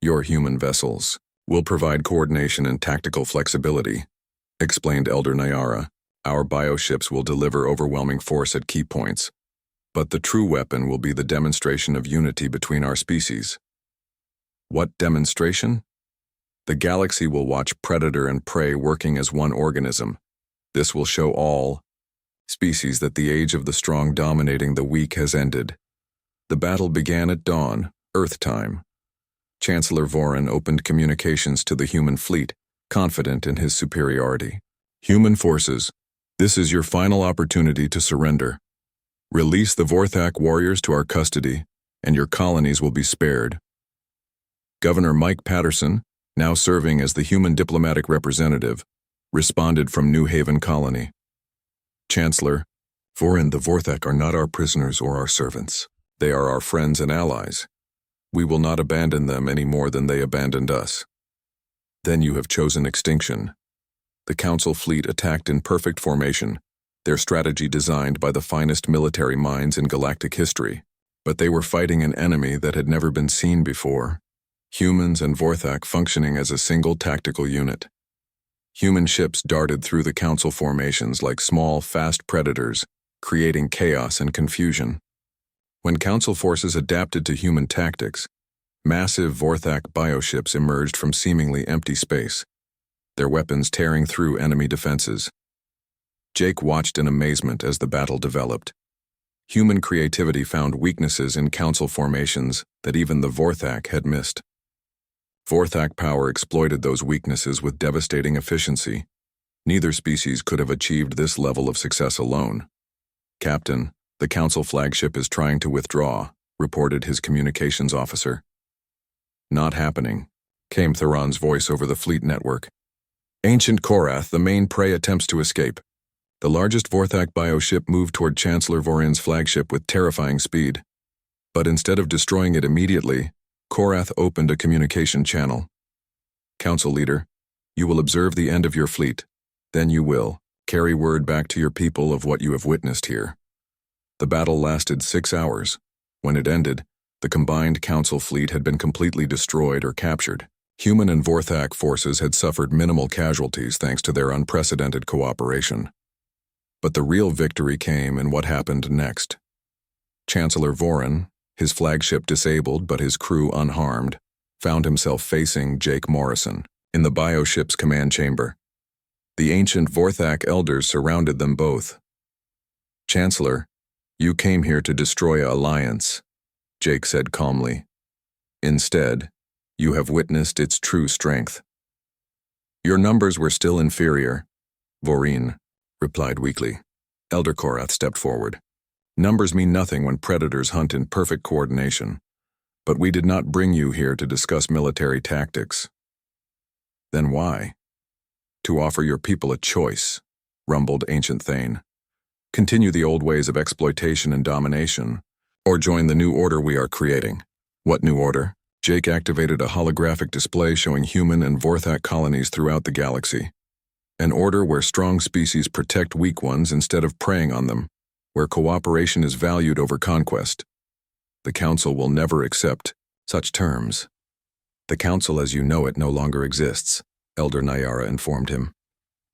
"Your human vessels will provide coordination and tactical flexibility," explained Elder Nyara. "Our bioships will deliver overwhelming force at key points. But the true weapon will be the demonstration of unity between our species." "What demonstration?" "The galaxy will watch predator and prey working as one organism. This will show all species that the age of the strong dominating the weak has ended." The battle began at dawn, Earth time. Chancellor Vorin opened communications to the human fleet, confident in his superiority. "Human forces, this is your final opportunity to surrender. Release the Vorthak warriors to our custody, and your colonies will be spared." Governor Mike Patterson, now serving as the human diplomatic representative, responded from New Haven Colony. "Chancellor, Vorin, the Vorthak are not our prisoners or our servants. They are our friends and allies. We will not abandon them any more than they abandoned us. Then you have chosen extinction. The Council fleet attacked in perfect formation, their strategy designed by the finest military minds in galactic history. But they were fighting an enemy that had never been seen before. Humans and Vorthak functioning as a single tactical unit. Human ships darted through the Council formations like small, fast predators, creating chaos and confusion. When Council forces adapted to human tactics, massive Vorthak bioships emerged from seemingly empty space, their weapons tearing through enemy defenses. Jake watched in amazement as the battle developed. Human creativity found weaknesses in Council formations that even the Vorthak had missed. Vorthak power exploited those weaknesses with devastating efficiency. Neither species could have achieved this level of success alone. "Captain, the Council flagship is trying to withdraw," reported his communications officer. "Not happening," came Theron's voice over the fleet network. "Ancient Korath, the main prey, attempts to escape." The largest Vorthak bioship moved toward Chancellor Vorin's flagship with terrifying speed. But instead of destroying it immediately, Korath opened a communication channel. "Council leader, you will observe the end of your fleet. Then you will carry word back to your people of what you have witnessed here." The battle lasted 6 hours. When it ended, the combined Council fleet had been completely destroyed or captured. Human and Vorthak forces had suffered minimal casualties thanks to their unprecedented cooperation. But the real victory came in what happened next. Chancellor Vorin, his flagship disabled but his crew unharmed, found himself facing Jake Morrison in the bioship's command chamber. The ancient Vorthak elders surrounded them both. "Chancellor, you came here to destroy an alliance," Jake said calmly. "Instead, you have witnessed its true strength." "Your numbers were still inferior," Vorin replied weakly. Elder Korath stepped forward. "Numbers mean nothing when predators hunt in perfect coordination. But we did not bring you here to discuss military tactics." "Then why?" "To offer your people a choice," rumbled Ancient Thane. "Continue the old ways of exploitation and domination, or join the new order we are creating." "What new order?" Jake activated a holographic display showing human and Vorthak colonies throughout the galaxy. "An order where strong species protect weak ones instead of preying on them, where cooperation is valued over conquest. The Council will never accept such terms." "The Council as you know it no longer exists," Elder Nyara informed him.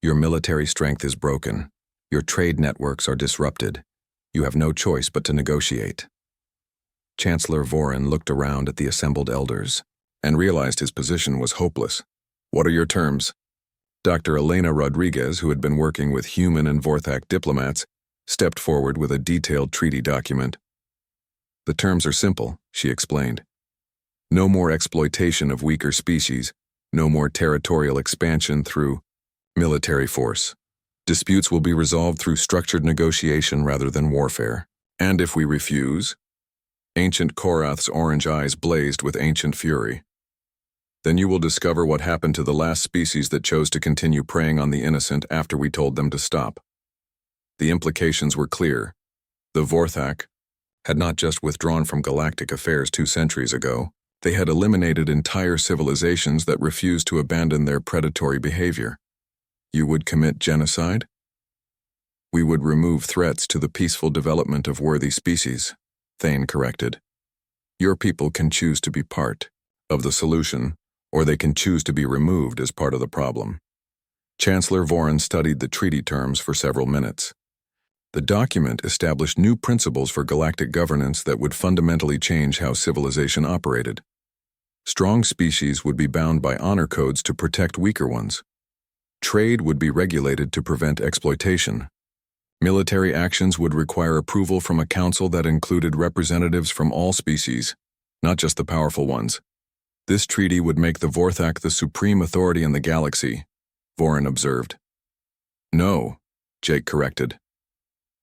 "Your military strength is broken. Your trade networks are disrupted. You have no choice but to negotiate." Chancellor Vorin looked around at the assembled elders and realized his position was hopeless. "What are your terms?" Dr. Elena Rodriguez, who had been working with human and Vorthak diplomats, stepped forward with a detailed treaty document. "The terms are simple," she explained. "No more exploitation of weaker species, no more territorial expansion through military force. Disputes will be resolved through structured negotiation rather than warfare. And if we refuse?" Ancient Korath's orange eyes blazed with ancient fury. "Then you will discover what happened to the last species that chose to continue preying on the innocent after we told them to stop." The implications were clear. The Vorthak had not just withdrawn from galactic affairs 2 centuries ago, they had eliminated entire civilizations that refused to abandon their predatory behavior. "You would commit genocide?" "We would remove threats to the peaceful development of worthy species," Thane corrected. "Your people can choose to be part of the solution, or they can choose to be removed as part of the problem." Chancellor Vorin studied the treaty terms for several minutes. The document established new principles for galactic governance that would fundamentally change how civilization operated. Strong species would be bound by honor codes to protect weaker ones. Trade would be regulated to prevent exploitation. Military actions would require approval from a council that included representatives from all species, not just the powerful ones. This treaty would make the Vorthak the supreme authority in the galaxy, Vorin observed. "No," Jake corrected.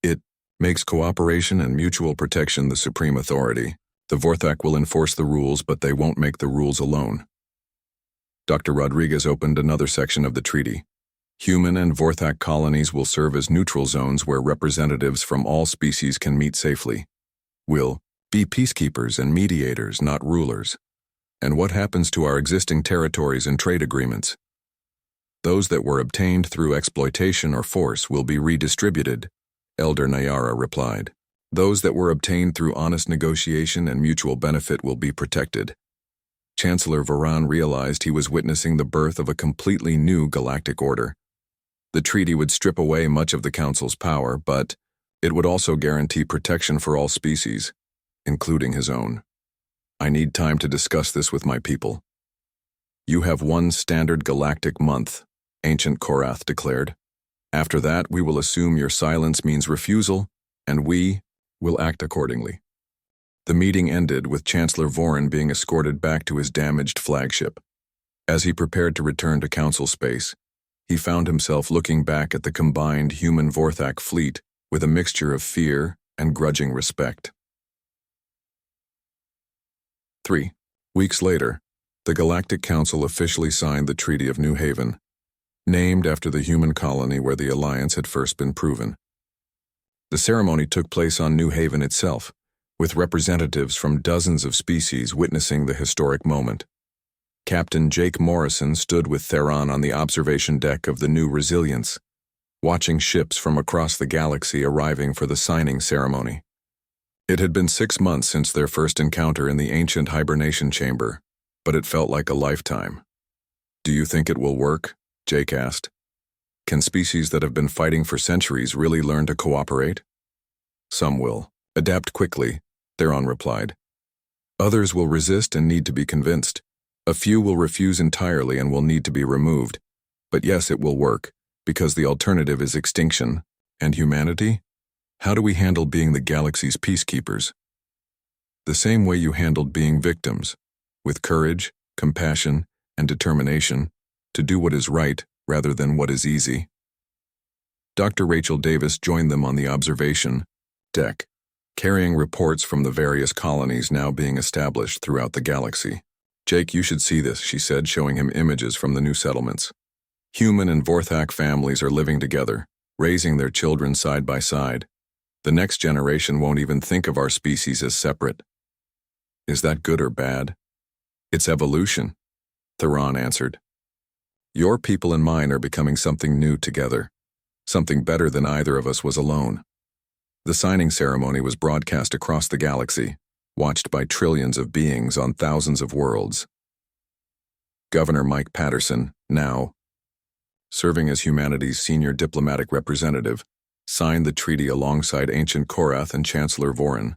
"It makes cooperation and mutual protection the supreme authority. The Vorthak will enforce the rules, but they won't make the rules alone." Dr. Rodriguez opened another section of the treaty. Human and Vorthak colonies will serve as neutral zones where representatives from all species can meet safely. We'll be peacekeepers and mediators, not rulers. And what happens to our existing territories and trade agreements? Those that were obtained through exploitation or force will be redistributed, Elder Nayara replied. Those that were obtained through honest negotiation and mutual benefit will be protected. Chancellor Varan realized he was witnessing the birth of a completely new galactic order. The treaty would strip away much of the Council's power, but it would also guarantee protection for all species, including his own. I need time to discuss this with my people. You have one standard galactic month, Ancient Korath declared. After that, we will assume your silence means refusal, and we will act accordingly. The meeting ended with Chancellor Vorin being escorted back to his damaged flagship. As he prepared to return to Council space, he found himself looking back at the combined human-Vorthak fleet with a mixture of fear and grudging respect. 3 weeks later, the Galactic Council officially signed the Treaty of New Haven, named after the human colony where the alliance had first been proven. The ceremony took place on New Haven itself, with representatives from dozens of species witnessing the historic moment. Captain Jake Morrison stood with Theron on the observation deck of the New Resilience, watching ships from across the galaxy arriving for the signing ceremony. It had been 6 months since their first encounter in the ancient hibernation chamber, but it felt like a lifetime. Do you think it will work? Jake asked. Can species that have been fighting for centuries really learn to cooperate? Some will. Adapt quickly, Theron replied. Others will resist and need to be convinced. A few will refuse entirely and will need to be removed. But yes, it will work, because the alternative is extinction. And humanity? How do we handle being the galaxy's peacekeepers? The same way you handled being victims, with courage, compassion, and determination to do what is right rather than what is easy. Dr. Rachel Davis joined them on the observation deck, carrying reports from the various colonies now being established throughout the galaxy. Jake, you should see this, she said, showing him images from the new settlements. Human and Vorthak families are living together, raising their children side by side. The next generation won't even think of our species as separate. Is that good or bad? It's evolution, Theron answered. Your people and mine are becoming something new together, something better than either of us was alone. The signing ceremony was broadcast across the galaxy, watched by trillions of beings on thousands of worlds. Governor Mike Patterson, now serving as humanity's senior diplomatic representative, signed the treaty alongside Ancient Korath and Chancellor Vorin.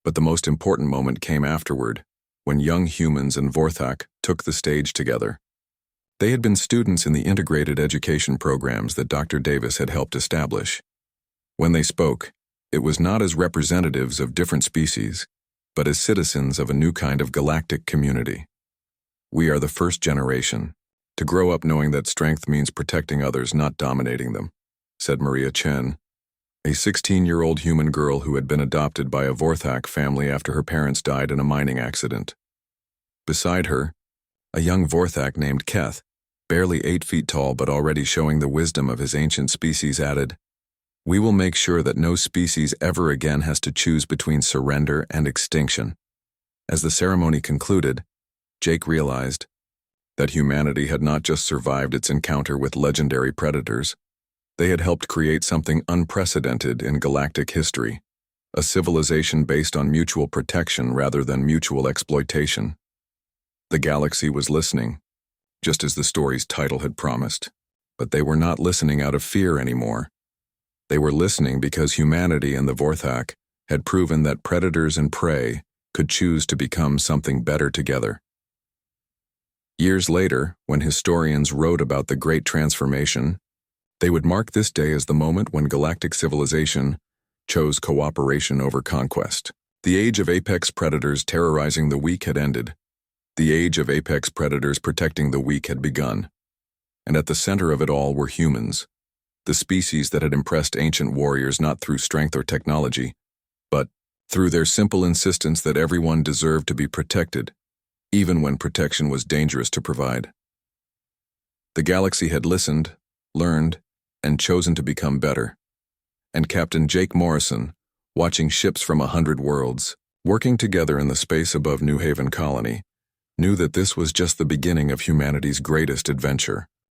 But the most important moment came afterward, when young humans and Vorthak took the stage together. They had been students in the integrated education programs that Dr. Davis had helped establish. When they spoke, it was not as representatives of different species, but as citizens of a new kind of galactic community. We are the first generation to grow up knowing that strength means protecting others, not dominating them, said Maria Chen, a 16-year-old human girl who had been adopted by a Vorthak family after her parents died in a mining accident. Beside her, a young Vorthak named Keth, barely 8 feet tall but already showing the wisdom of his ancient species, added, "We will make sure that no species ever again has to choose between surrender and extinction." As the ceremony concluded, Jake realized that humanity had not just survived its encounter with legendary predators. They had helped create something unprecedented in galactic history, a civilization based on mutual protection rather than mutual exploitation. The galaxy was listening, just as the story's title had promised, but they were not listening out of fear anymore. They were listening because humanity and the Vorthak had proven that predators and prey could choose to become something better together. Years later, when historians wrote about the Great Transformation, they would mark this day as the moment when galactic civilization chose cooperation over conquest. The age of apex predators terrorizing the weak had ended. The age of apex predators protecting the weak had begun. And at the center of it all were humans, the species that had impressed ancient warriors not through strength or technology, but through their simple insistence that everyone deserved to be protected, even when protection was dangerous to provide. The galaxy had listened, learned, and chosen to become better. And Captain Jake Morrison, watching ships from 100 worlds, working together in the space above New Haven Colony, knew that this was just the beginning of humanity's greatest adventure.